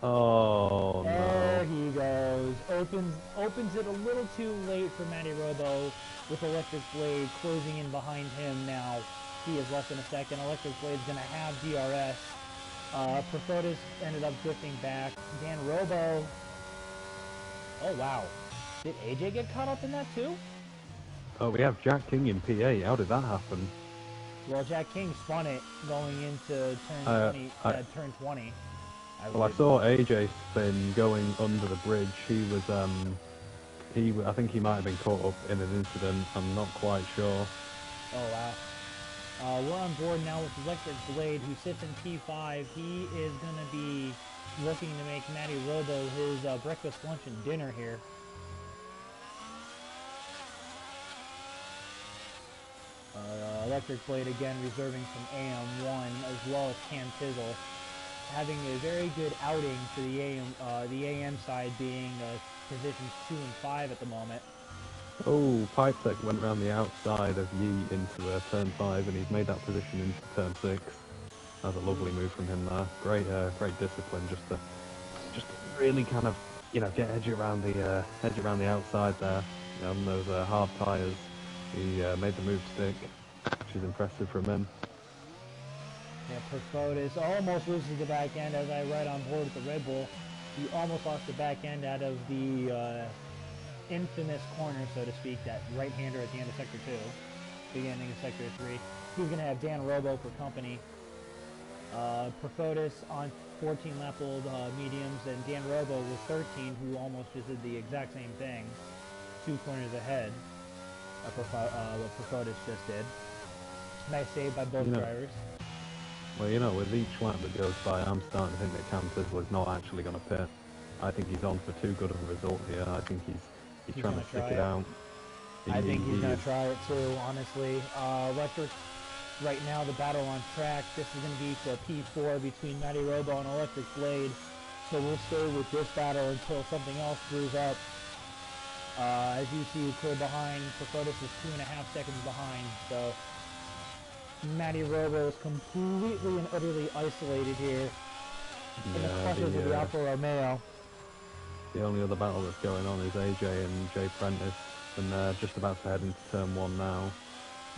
Oh, there he goes. Opens it a little too late for Matty Robo with Electric Blade closing in behind him now. He is less than a second. Electric Blade's going to have DRS. Profotis ended up drifting back. Dan Robo. Oh, wow. Did AJ get caught up in that too? Oh, we have Jack King in PA. How did that happen? Well, Jack King spun it going into turn 20. I saw AJ spin going under the bridge. He was, I think he might have been caught up in an incident. I'm not quite sure. Oh, wow. We're on board now with Electric Blade, who sits in P5. He is going to be looking to make Matty Robo his breakfast, lunch, and dinner here. Electric Blade again reserving from AM1 as well as Cam Fizzle, having a very good outing for the AM side being positions 2 and 5 at the moment. Oh, Pipetech went around the outside of Yi into turn 5, and he's made that position into turn 6. That's a lovely move from him there. Great discipline, just to really kind of you know, get edge around the outside there. You know, on those hard tyres. He made the move stick, which is impressive from him. Yeah, Perfotis almost loses the back end as I ride on board with the Red Bull. He almost lost the back end out of the infamous corner, so to speak, that right-hander at the end of Sector 2, beginning of Sector 3. He's going to have Dan Robo for company. Perfotis on 14-lap-old mediums, and Dan Robo was 13, who almost just did the exact same thing, 2 corners ahead of what Perfotis just did. Nice save by both drivers. Well, you know, with each lap that goes by, I'm starting to think that Cam Tissel is not actually going to pit. I think he's on for too good of a result here. I think he's trying to stick it out. I think he's going to try it too, honestly. Electric, right now, the battle on track. This is going to be for P4 between Matty Robo and Electric Blade. So we'll stay with this battle until something else screws up. As you see, clear behind. Perfotis is 2.5 seconds behind. So Matty Robo is completely and utterly isolated here in the clutches of the Alfa Romeo. The only other battle that's going on is AJ and Jay Prentice, and they're just about to head into turn 1 now.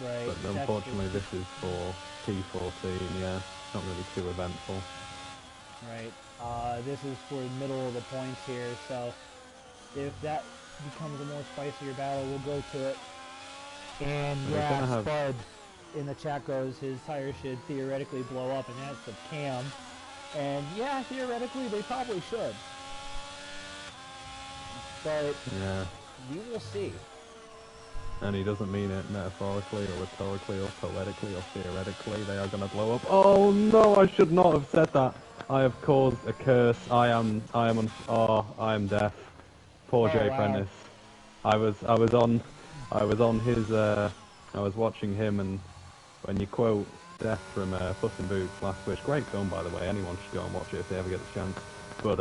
Right. But unfortunately, this is for P14. Yeah, not really too eventful. Right. This is for the middle of the points here. So if that becomes a more spicier battle, we'll go to it. And yeah, Spud in the chat goes, his tire should theoretically blow up, and that's the Cam. And yeah, theoretically they probably should. But yeah, we will see. And he doesn't mean it metaphorically or rhetorically or poetically or theoretically. They are going to blow up. Oh no, I should not have said that. I have caused a curse. I am deaf. Poor Jay Prentice. I was watching him, and when you quote Death from Puss in Boots Last Wish, great film by the way, anyone should go and watch it if they ever get the chance. But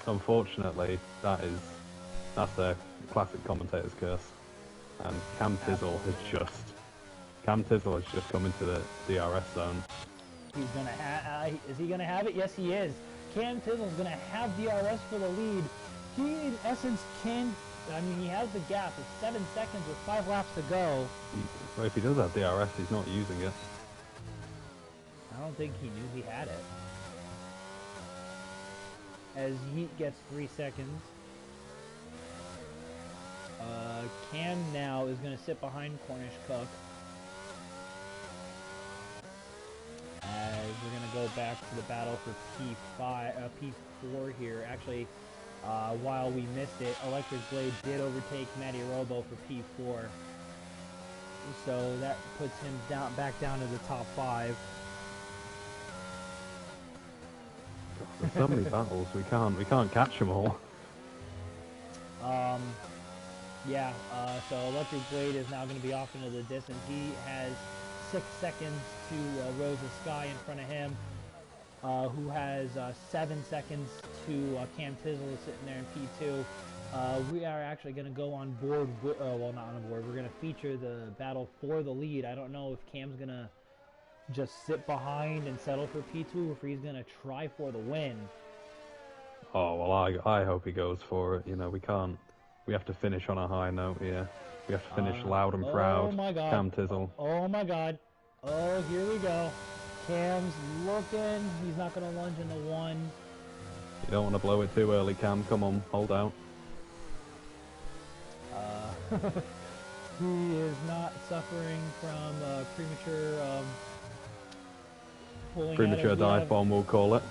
unfortunately, that's a classic commentator's curse. And Cam Tissel has just come into the DRS zone. He's gonna is he gonna have it? Yes, he is. Cam Tissel's gonna have DRS for the lead. He, in essence, he has the gap. It's 7 seconds with 5 laps to go. Well, if he does have DRS, he's not using it. I don't think he knew he had it. As Yeet gets 3 seconds. Cam now is going to sit behind Cornish Cook. As we're going to go back to the battle for P4 here. Actually, while we missed it, Electric Blade did overtake Matty Robo for P4. So that puts him back down to the top 5. There's so many battles, we can't catch them all. Yeah, so Electric Blade is now going to be off into the distance. He has 6 seconds to Rosa Sky in front of him, who has 7 seconds to Cam Tissel sitting there in P2. We are actually going to go on board, well, not on board, we're going to feature the battle for the lead. I don't know if Cam's going to just sit behind and settle for P2, or if he's going to try for the win. Oh, well, I hope he goes for it. You know, we have to finish on a high note here. We have to finish loud and proud. Oh my God. Cam Tissel. Oh my God. Oh, here we go. Cam's looking. He's not going to lunge into 1. You don't want to blow it too early, Cam. Come on, hold out. He is not suffering from premature dive bomb, we'll call it.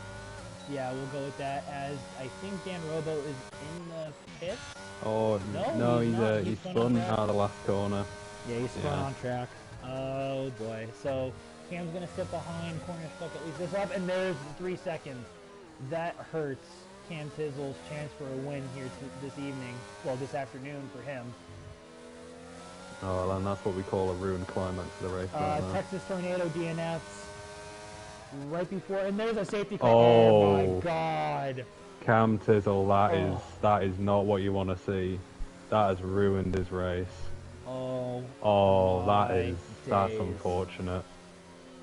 Yeah, we'll go with that. As I think Dan Robo is in the pits. Oh no, he's spun out of the last corner. Yeah, he's spun on track. Oh boy. So Cam's gonna sit behind Cornish Cook at least this lap, and there's 3 seconds. That hurts Cam Tissel's chance for a win here this evening. Well, this afternoon for him. Oh, and that's what we call a ruined climax of the race. Texas Tornado DNFs right before, and there's a safety car. Oh my God. Cam Tissel, that is not what you want to see. That has ruined his race. That's unfortunate.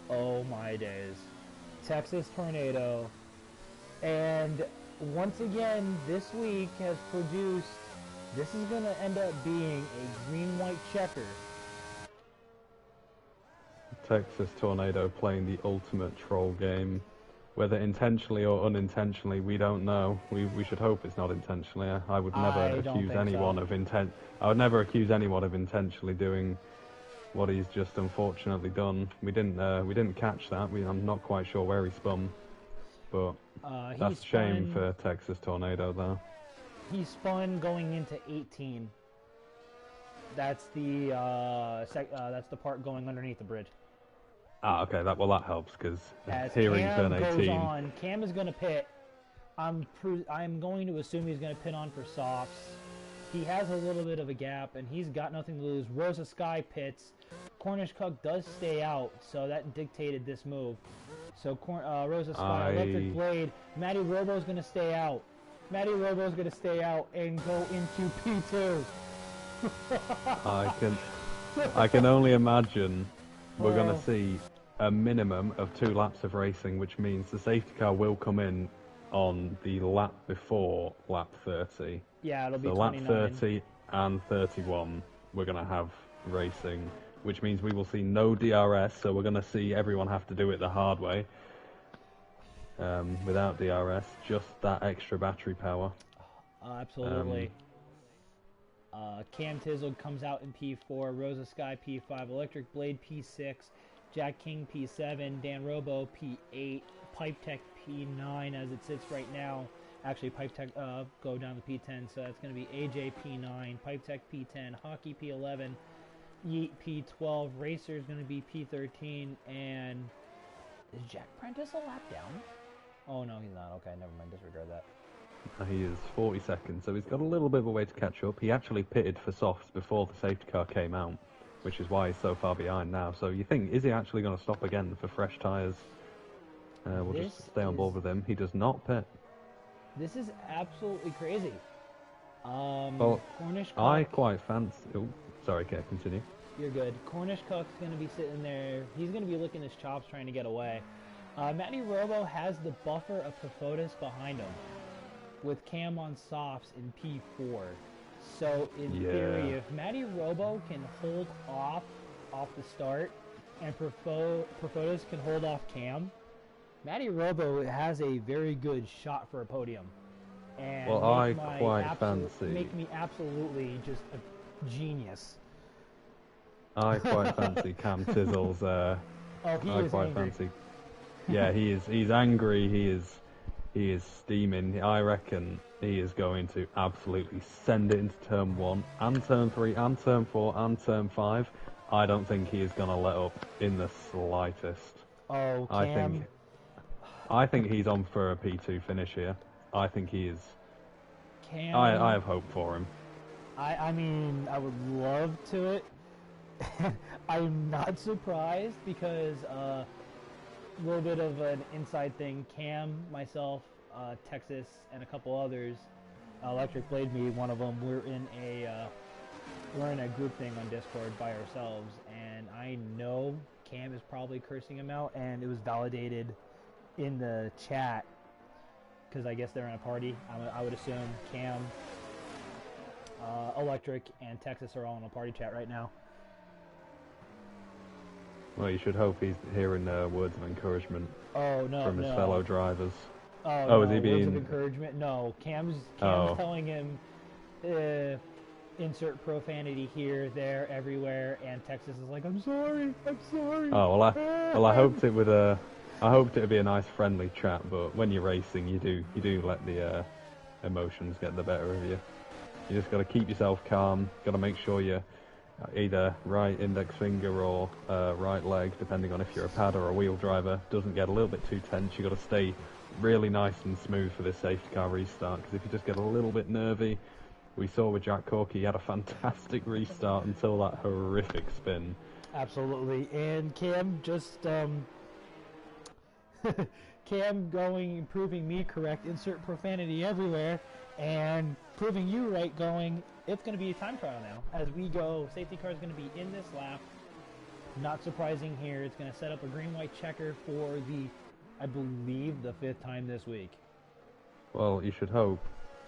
Oh my days. Texas Tornado. And once again, this week has produced, this is going to end up being a green-white checker. Texas Tornado playing the ultimate troll game. Whether intentionally or unintentionally, we don't know. We should hope it's not intentionally. I would never accuse anyone of intent. I would never accuse anyone of intentionally doing what he's just unfortunately done. We didn't catch that. I'm not quite sure where he spun, but that's a shame for Texas Tornado though. He spun going into 18. That's the part going underneath the bridge. Ah, okay. That helps because hearing turn 18. Cam is going to pit. I'm going to assume he's going to pit on for softs. He has a little bit of a gap, and he's got nothing to lose. Rosa Sky pits. Cornish Cook does stay out, so that dictated this move. So Rosa Sky, Electric Blade. Matty Robo's going to stay out. Matty Robo's going to stay out and go into P2. I can only imagine we're going to see a minimum of 2 laps of racing, which means the safety car will come in on the lap before lap 30. Yeah, it'll be so 29. lap 30 and 31, we're going to have racing, which means we will see no DRS, so we're going to see everyone have to do it the hard way. Without DRS, just that extra battery power. Absolutely. Cam Tizzle comes out in P4, Rosa Sky P5, Electric Blade P6, Jack King P7, Dan Robo P8, Pipe Tech P9 as it sits right now. Actually, Pipe Tech go down to P10, so that's going to be AJ P9, Pipe Tech P10, Hockey P11, Yeet P12, Racer is going to be P13, and is Jack Prentice a lap down? Oh no, he's not. Okay, never mind. Disregard that. He is 40 seconds, so he's got a little bit of a way to catch up. He actually pitted for softs before the safety car came out, which is why he's so far behind now. So you think, is he actually going to stop again for fresh tyres? We'll just stay on board with him. He does not pit. This is absolutely crazy. Well, Cornish Cook, I quite fancy... Oh, sorry, okay, continue. You're good. Cornish Cook's going to be sitting there. He's going to be licking his chops trying to get away. Matty Robo has the buffer of Perfotis behind him, with Cam on softs in P4. So in theory, if Matty Robo can hold off the start, and Perfotis can hold off Cam, Matty Robo has a very good shot for a podium. And well, I quite fancy... Make me absolutely just a genius. I quite fancy Cam Tizzle's... I quite fancy... Yeah, he's angry, he is steaming. I reckon he is going to absolutely send it into turn 1 and turn 3 and turn 4 and turn 5. I don't think he is going to let up in the slightest. Oh, Cam. I think he's on for a P2 finish here. I think he is. Cam. I have hope for him. I mean, I would love to it. I'm not surprised because a little bit of an inside thing. Cam, myself, Texas, and a couple others, Electric Blade me, one of them. We're in a group thing on Discord by ourselves, and I know Cam is probably cursing him out, and it was validated in the chat because I guess they're in a party. I would assume Cam, Electric, and Texas are all in a party chat right now. Well, you should hope he's hearing words of encouragement from his fellow drivers. Oh, no, is he being... words of encouragement? No, Cam's telling him insert profanity here, there, everywhere, and Texas is like, I'm sorry. Oh, well, I hoped it would I hoped it would be a nice friendly chat, but when you're racing, you do let the emotions get the better of you. You just got to keep yourself calm. Got to make sure you're either right index finger or right leg, depending on if you're a pad or a wheel driver, doesn't get a little bit too tense. You got to stay really nice and smooth for this safety car restart, because if you just get a little bit nervy, we saw with Jack Corky, he had a fantastic restart until that horrific spin. Absolutely, and Cam just Cam proving me correct, insert profanity everywhere, and proving you right, going, it's going to be a time trial now. As we go, safety car is going to be in this lap. Not surprising here, it's going to set up a green-white checker for I believe, the 5th time this week. Well, you should hope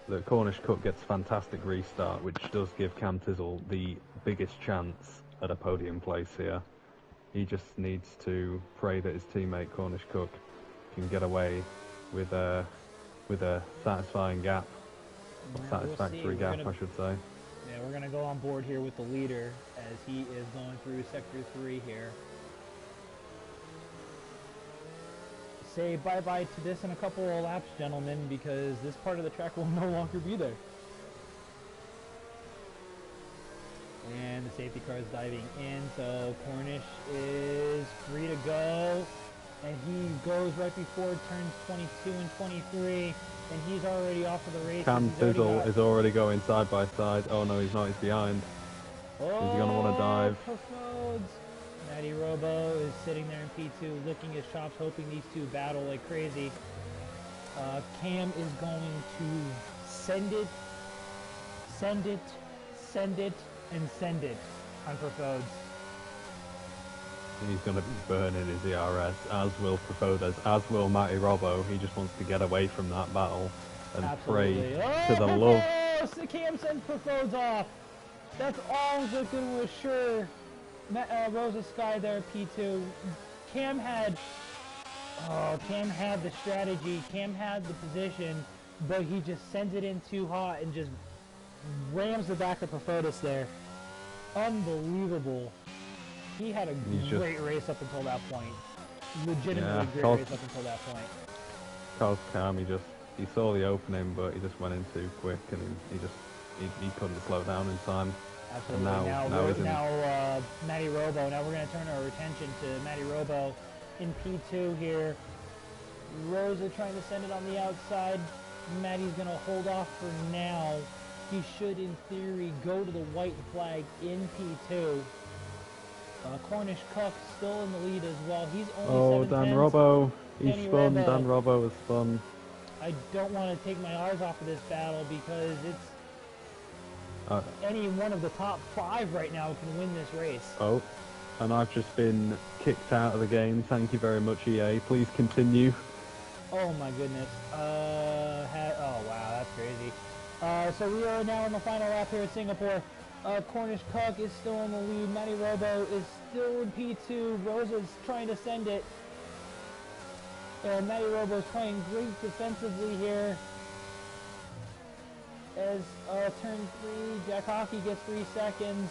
that Cornish Cook gets a fantastic restart, which does give Cam Tizzle the biggest chance at a podium place here. He just needs to pray that his teammate Cornish Cook can get away with a satisfying gap, or satisfactory gap, I should say. Yeah, we're gonna go on board here with the leader as he is going through sector 3 here. Say bye-bye to this in a couple of laps, gentlemen, because this part of the track will no longer be there. And the safety car is diving in, so Cornish is free to go. And he goes right before turns 22 and 23, and he's already off of the race. Cam Tizzle is already going side by side. Oh no, he's not, he's behind. Oh, is he going to want to dive? Matty Robo is sitting there in P2, licking his chops, hoping these two battle like crazy. Cam is going to send it, and send it on Profodes. He's going to be burning his ERS, as will Profodes, as will Matty Robbo. He just wants to get away from that battle and pray to the love. So Cam sends Profodes off. That's all that's going to assure Rosa Sky there at P2. Cam had the strategy, Cam had the position, but he just sends it in too hot and just rams the back of Profodes there. Unbelievable. He had a great race up until that point. Legitimately great race up until that point. Cause Cam, he saw the opening, but he just went in too quick, and he couldn't slow down in time. Absolutely. And now Matty Robo. Now we're going to turn our attention to Matty Robo in P2 here. Rosa trying to send it on the outside. Matty's going to hold off for now. He should, in theory, go to the white flag in P2. Cornish Cook still in the lead as well. He's only 7 Dan Robbo. He's spun. Dan Robbo is spun. I don't want to take my eyes off of this battle because it's any one of the top 5 right now can win this race. Oh, and I've just been kicked out of the game. Thank you very much, EA. Please continue. Oh my goodness. Oh wow, that's crazy. So we are now in the final lap here at Singapore. Cornish Cook is still in the lead. Matty Robo is still in P2. Rosa's trying to send it. And Matty Robo is playing great defensively here. As turn 3, Jack Hockey gets 3 seconds.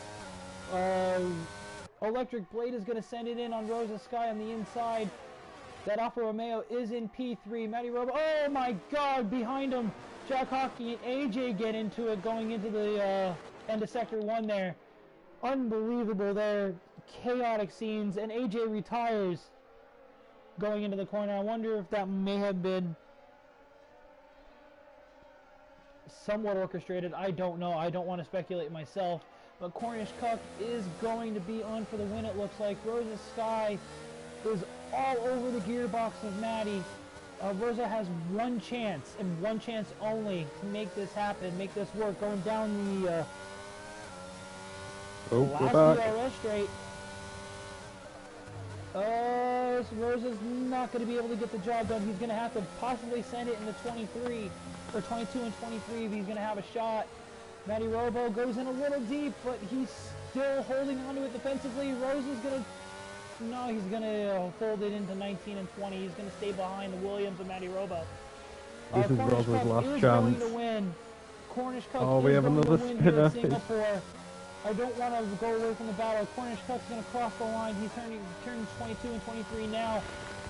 Electric Blade is going to send it in on Rosa Sky on the inside. That Alfa Romeo is in P3. Matty Robo, oh my god, behind him. Jack Hockey and AJ get into it going into the end of Sector 1 there. Unbelievable there. Chaotic scenes. And AJ retires going into the corner. I wonder if that may have been somewhat orchestrated. I don't know. I don't want to speculate myself. But Cornish Cook is going to be on for the win, it looks like. Rosa Sky is all over the gearbox of Matty. Rosa has one chance, and one chance only, to make this happen, make this work. Going down the last DRS straight. So Rosa's not going to be able to get the job done. He's going to have to possibly send it in the 23, or 22 and 23 if he's going to have a shot. Matty Robo goes in a little deep, but he's still holding onto it defensively. Rosa's going to... No, he's going to fold it into 19 and 20. He's going to stay behind the Williams and Matty Robo. This is Rosa's last chance. Going to win. Cornish Cook we is have going another to win spinner. here in Singapore. I don't want to go away from the battle. Cornish Cook's going to cross the line. He's turning 22 and 23 now.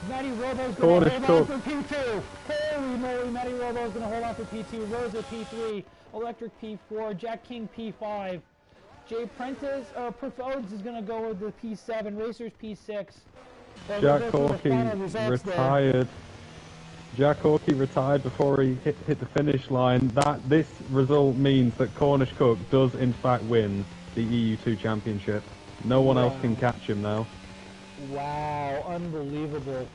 Matty Robo's going to hold on for P2. Holy moly, Matty Robo's going to hold on for P2. Rosa P3, Electric P4, Jack King P5. Jay Prentice, Profodes is going to go with the P7, Racers P6. Jack Corky retired. Jack Corky retired before he hit the finish line. This result means that Cornish Cook does in fact win the EU2 championship. No one else can catch him now. Wow, unbelievable.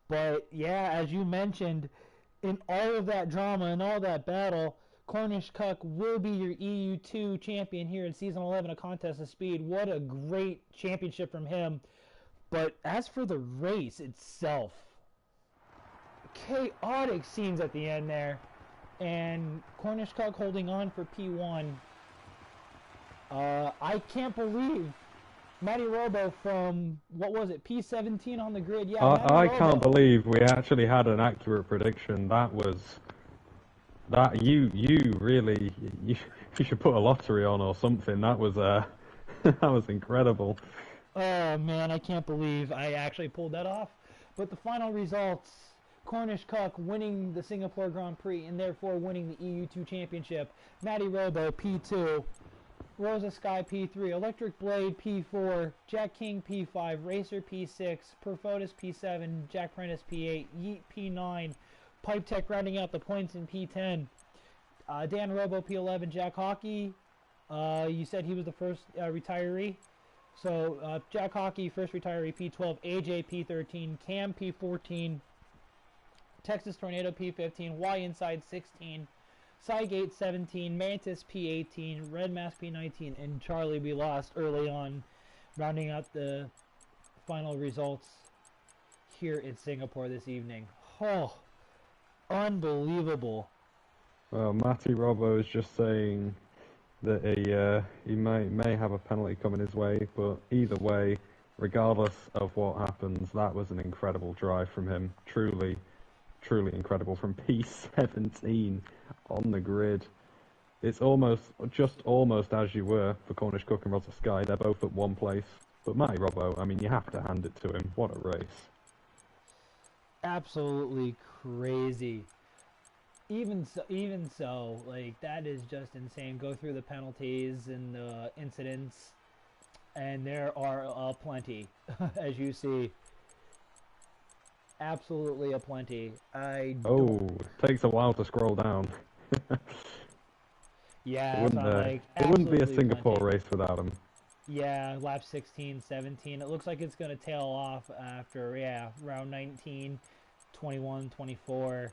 But yeah, as you mentioned, in all of that drama and all that battle, Cornish Cook will be your EU2 champion here in Season 11 of Contest of Speed. What a great championship from him. But as for the race itself, chaotic scenes at the end there. and Cornish Cuck holding on for P1. I can't believe Matty Robo from, what was it, P17 on the grid? Yeah, Matty I Robo. can't believe we actually had an accurate prediction. You really you should put a lottery on or something. That was that was incredible. Oh man, I can't believe I actually pulled that off. But the final results, Cornish Cuck winning the Singapore Grand Prix and therefore winning the EU2 Championship. Matty Robo P2, Rosa Sky P3, Electric Blade P4, Jack King P5, Racer P6, Perfotis P7, Jack Prentice P8, Yeet P9, Pipe Tech rounding out the points in P10. Dan Robo P11, Jack Hockey. You said he was the first retiree. So Jack Hockey, first retiree P12, AJ P13, Cam P14, Texas Tornado P15, Y Inside 16, Cygate 17, Mantis P18, Red Mask P19, and Charlie we lost early on, rounding out the final results here in Singapore this evening. Oh, unbelievable. Well, Matty Robbo is just saying that he may have a penalty coming his way, but either way, regardless of what happens, that was an incredible drive from him. Truly incredible from P17 on the grid. It's almost as you were for Cornish Cook and Roger Sky. They're both at one place. But Matty Robbo, I mean, you have to hand it to him. What a race. Absolutely crazy. Even so, like, that is just insane. Go through the penalties and the incidents, and there are plenty, as you see. Absolutely aplenty. It takes a while to scroll down. Yeah, it wouldn't be a Singapore race without him. Yeah, lap 16, 17. It looks like it's going to tail off after, round 19, 21, 24.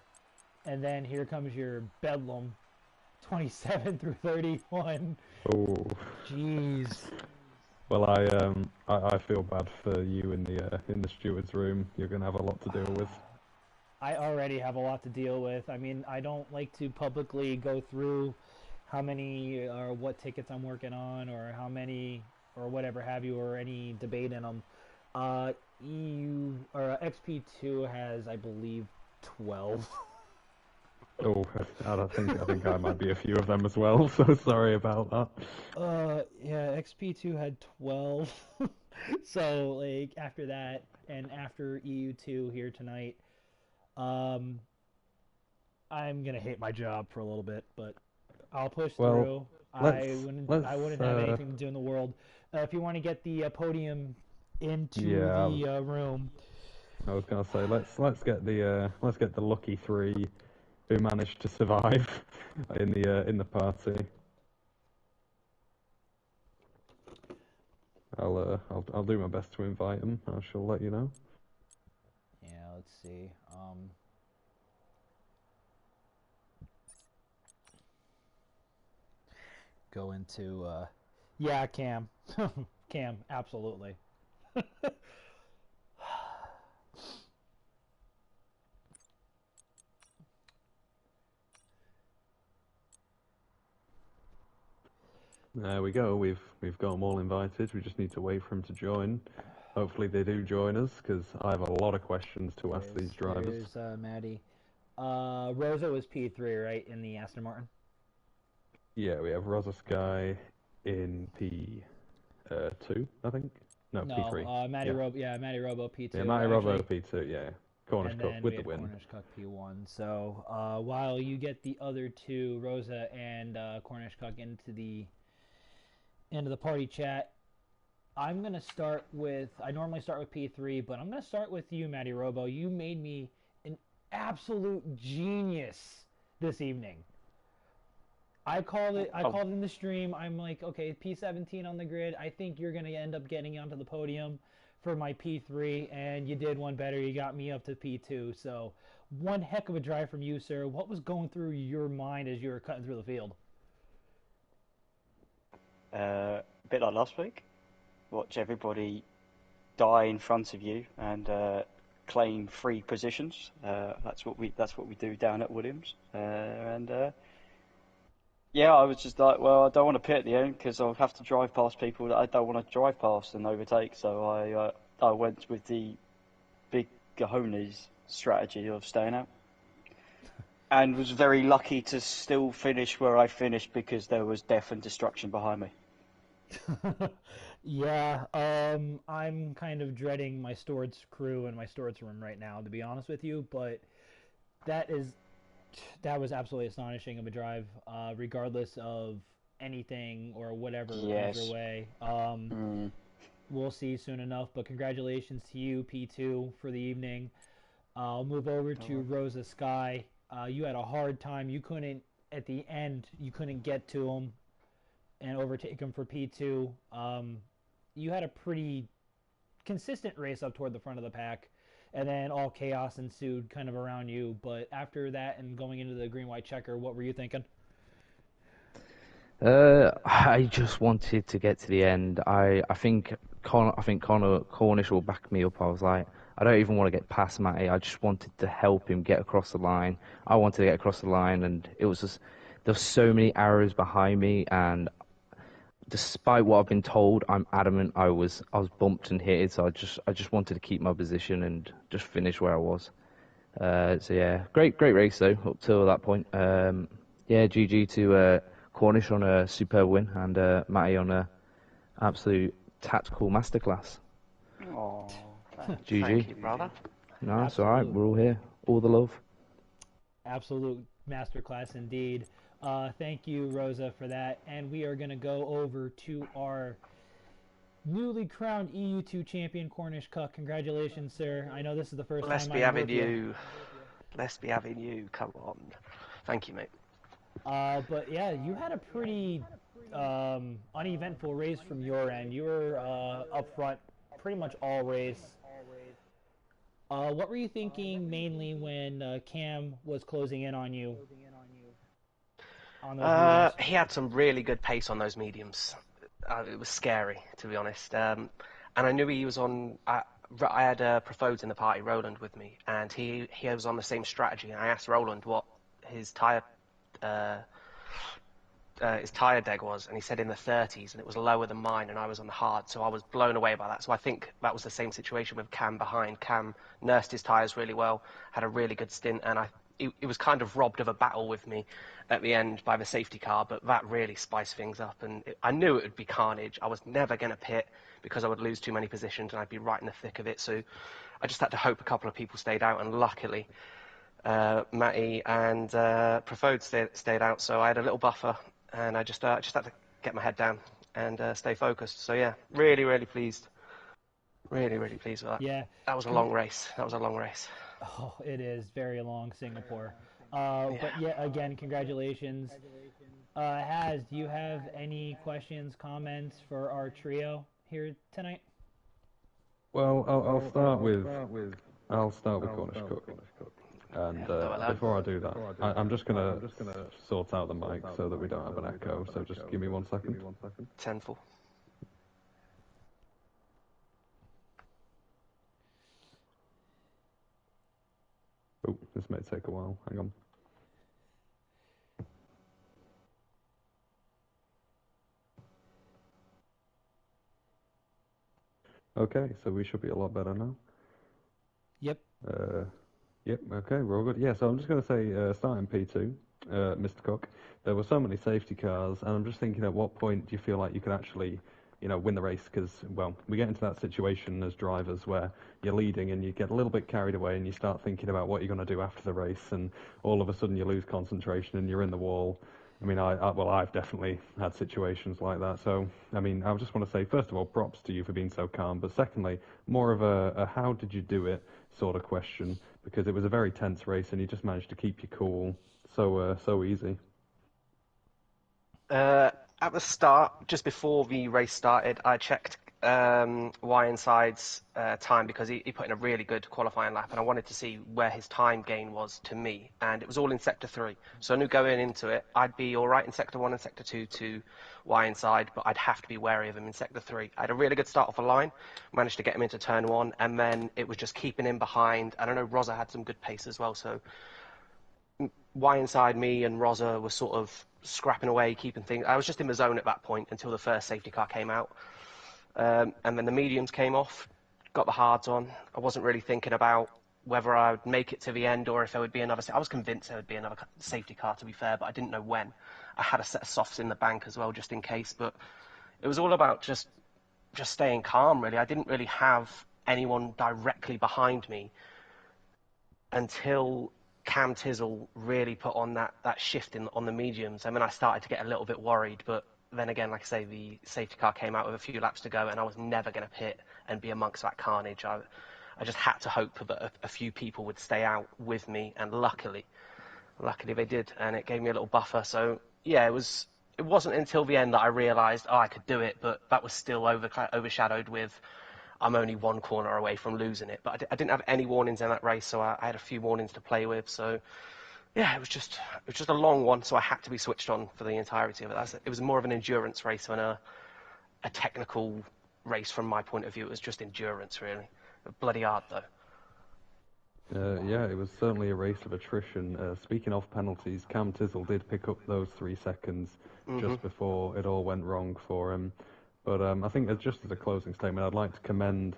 And then here comes your Bedlam, 27 through 31. Oh. Jeez. Well, I feel bad for you in the steward's room. You're gonna have a lot to deal with. I already have a lot to deal with. I mean, I don't like to publicly go through how many or what tickets I'm working on, or how many or whatever have you, or any debate in them. EU or XP2 has, I believe, 12. Oh, I think I might be a few of them as well. So sorry about that. Yeah, XP2 had 12. So like after that, and after EU2 here tonight, I'm gonna hate my job for a little bit, but I'll push through. I wouldn't have anything to do in the world. If you want to get the podium into the room, I was gonna say let's get the lucky three who managed to survive in the party. I'll do my best to invite them. I shall let you know. Yeah, let's see. Go into Cam. Cam, absolutely. There we go. We've got them all invited. We just need to wait for them to join. Hopefully they do join us, because I have a lot of questions to ask these drivers. There's Maddie. Rosa was P3, right, in the Aston Martin? Yeah, we have Rosa Sky in P2, I think. No, P3. Matty Robo P2. Yeah, Matty Robo P2. Yeah, Cornish Cup with the win. Cornish Cuck P1. So while you get the other two, Rosa and Cornish Cuck, into the party chat, I'm gonna start with. I normally start with P3, but I'm gonna start with you, Matty Robo. You made me an absolute genius this evening. I called it in the stream. I'm like, okay, P17 on the grid. I think you're gonna end up getting onto the podium for my P3, and you did one better. You got me up to P2. So one heck of a drive from you, sir. What was going through your mind as you were cutting through the field? A bit like last week. Watch everybody die in front of you, and claim 3 positions. That's what we do down at Williams. Yeah, I was just like, well, I don't want to pit at the end because I'll have to drive past people that I don't want to drive past and overtake. So I went with the big cojones strategy of staying out, and was very lucky to still finish where I finished because there was death and destruction behind me. Yeah, I'm kind of dreading my storage crew and my storage room right now, to be honest with you. But that is that was absolutely astonishing of a drive, regardless of anything or whatever comes your Yes. way. Mm. We'll see soon enough. But congratulations to you, P2, for the evening. I'll move over to Rosa Sky. You had a hard time. You couldn't at the end. You couldn't get to him and overtake him for P2. You had a pretty consistent race up toward the front of the pack, and then all chaos ensued kind of around you. But after that and going into the green-white checker, what were you thinking? I just wanted to get to the end. I think Connor Cornish will back me up. I was like, I don't even want to get past Matty. I just wanted to help him get across the line. I wanted to get across the line, and it was just there were so many arrows behind me, and despite what I've been told, I'm adamant I was bumped and hit, so I just wanted to keep my position and just finish where I was. So yeah, great race though up till that point. Yeah, GG to Cornish on a superb win and Matty on a absolute tactical masterclass. Oh, GG. Thank you, brother. No, it's all right. We're all here. All the love. Absolute masterclass indeed. Thank you, Rosa, for that. And we are going to go over to our newly crowned EU2 champion, Cornish Cook. Congratulations, sir. I know this is the first Let's time be I'm having with you. you. Let's be having you. Come on. Thank you, mate. But yeah, you had a pretty uneventful race from your end. You were up front pretty much all race. What were you thinking mainly when Cam was closing in on you on those mediums? He had some really good pace on those mediums. It was scary, to be honest. And I knew he was on. I had Profodes in the party, Roland, with me, and he was on the same strategy. And I asked Roland what his tire deg was, and he said in the 30s, and it was lower than mine, and I was on the hard, so I was blown away by that. So I think that was the same situation with Cam behind. Cam nursed his tyres really well, had a really good stint, and it was kind of robbed of a battle with me at the end by the safety car, but that really spiced things up, and I knew it would be carnage. I was never going to pit because I would lose too many positions, and I'd be right in the thick of it, so I just had to hope a couple of people stayed out, and luckily Matty and Profode stayed out, so I had a little buffer, and I just had to get my head down and stay focused. So yeah, really pleased. Really pleased with that. Yeah. That was a long race. Oh, it is very long, Singapore. But yeah, again, congratulations. Haz, do you have any questions, comments for our trio here tonight? Well, I'll start with Cornish Cook. And before I do that, I'm just gonna sort out the mic so that we don't have an echo. So just give me 1 second. Tenfold. Oh, this may take a while. Hang on. Okay, so we should be a lot better now. Yep. Yep, okay, we're all good. Yeah, so I'm just going to say, starting P2, Mr. Cook, there were so many safety cars, and I'm just thinking at what point do you feel like you could actually, win the race? Because, well, we get into that situation as drivers where you're leading and you get a little bit carried away and you start thinking about what you're going to do after the race, and all of a sudden you lose concentration and you're in the wall. I mean, I've definitely had situations like that. So, I mean, I just want to say, first of all, props to you for being so calm. But secondly, more of a how did you do it sort of question, because it was a very tense race and you just managed to keep your cool so easy. At the start, just before the race started, I checked Y Inside's time because he put in a really good qualifying lap, and I wanted to see where his time gain was to me, and it was all in Sector 3. So I knew going into it, I'd be all right in Sector 1 and Sector 2 to Y Inside, but I'd have to be wary of him in Sector 3. I had a really good start off the line, managed to get him into Turn 1, and then it was just keeping him behind, and I know Rosa had some good pace as well, so Y Inside, me and Rosa were sort of scrapping away, keeping things. I was just in the zone at that point until the first safety car came out. And then the mediums came off, got the hards on. I wasn't really thinking about whether I would make it to the end or if there would be another. I was convinced there would be another safety car, to be fair, but I didn't know when. I had a set of softs in the bank as well, just in case. But it was all about just staying calm, really. I didn't really have anyone directly behind me until Cam Tizzle really put on that shift on the mediums. I mean, I started to get a little bit worried, but then again, like I say, the safety car came out with a few laps to go, and I was never going to pit and be amongst that carnage. I just had to hope that a few people would stay out with me, and luckily they did, and it gave me a little buffer. So yeah, it wasn't until the end that I realised, I could do it, but that was still overshadowed with I'm only one corner away from losing it. But I didn't have any warnings in that race, so I had a few warnings to play with. So yeah, it was just a long one, so I had to be switched on for the entirety of it. It was more of an endurance race than a technical race from my point of view. It was just endurance, really. Bloody hard, though. Yeah, it was certainly a race of attrition. Speaking of penalties, Cam Tizzle did pick up those 3 seconds just before it all went wrong for him. But I think just as a closing statement, I'd like to commend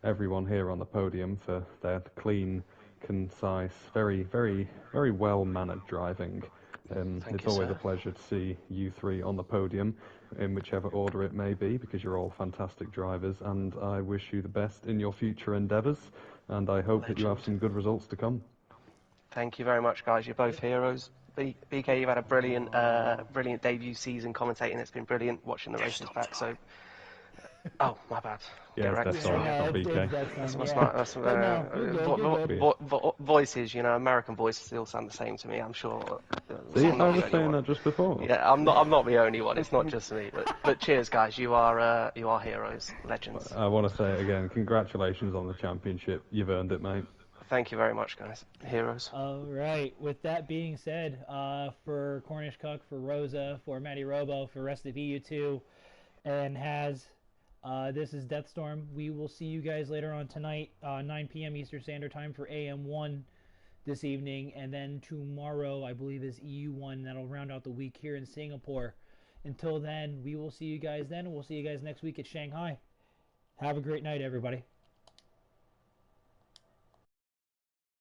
everyone here on the podium for their clean, concise, very, very, very well-mannered driving. It's always a pleasure to see you 3 on the podium, in whichever order it may be, because you're all fantastic drivers, and I wish you the best in your future endeavours, and I hope that you have some good results to come. Thank you very much, guys. You're both heroes. BK, you've had a brilliant debut season commentating. It's been brilliant watching the races back. So, oh, my bad. Yeah, that's all right, BK. Voices, American voices still sound the same to me. I'm sure. See, I was saying that just before. Yeah, I'm not the only one. It's not just me. But cheers, guys. You are heroes, legends. I want to say it again. Congratulations on the championship. You've earned it, mate. Thank you very much, guys. Heroes. All right. With that being said, for Cornish Cook, for Rosa, for Matty Robo, for the rest of EU2, and this is Deathstorm. We will see you guys later on tonight, 9 p.m. Eastern Standard Time for AM1 this evening, and then tomorrow, I believe, is EU1. That'll round out the week here in Singapore. Until then, we will see you guys then, and we'll see you guys next week at Shanghai. Have a great night, everybody.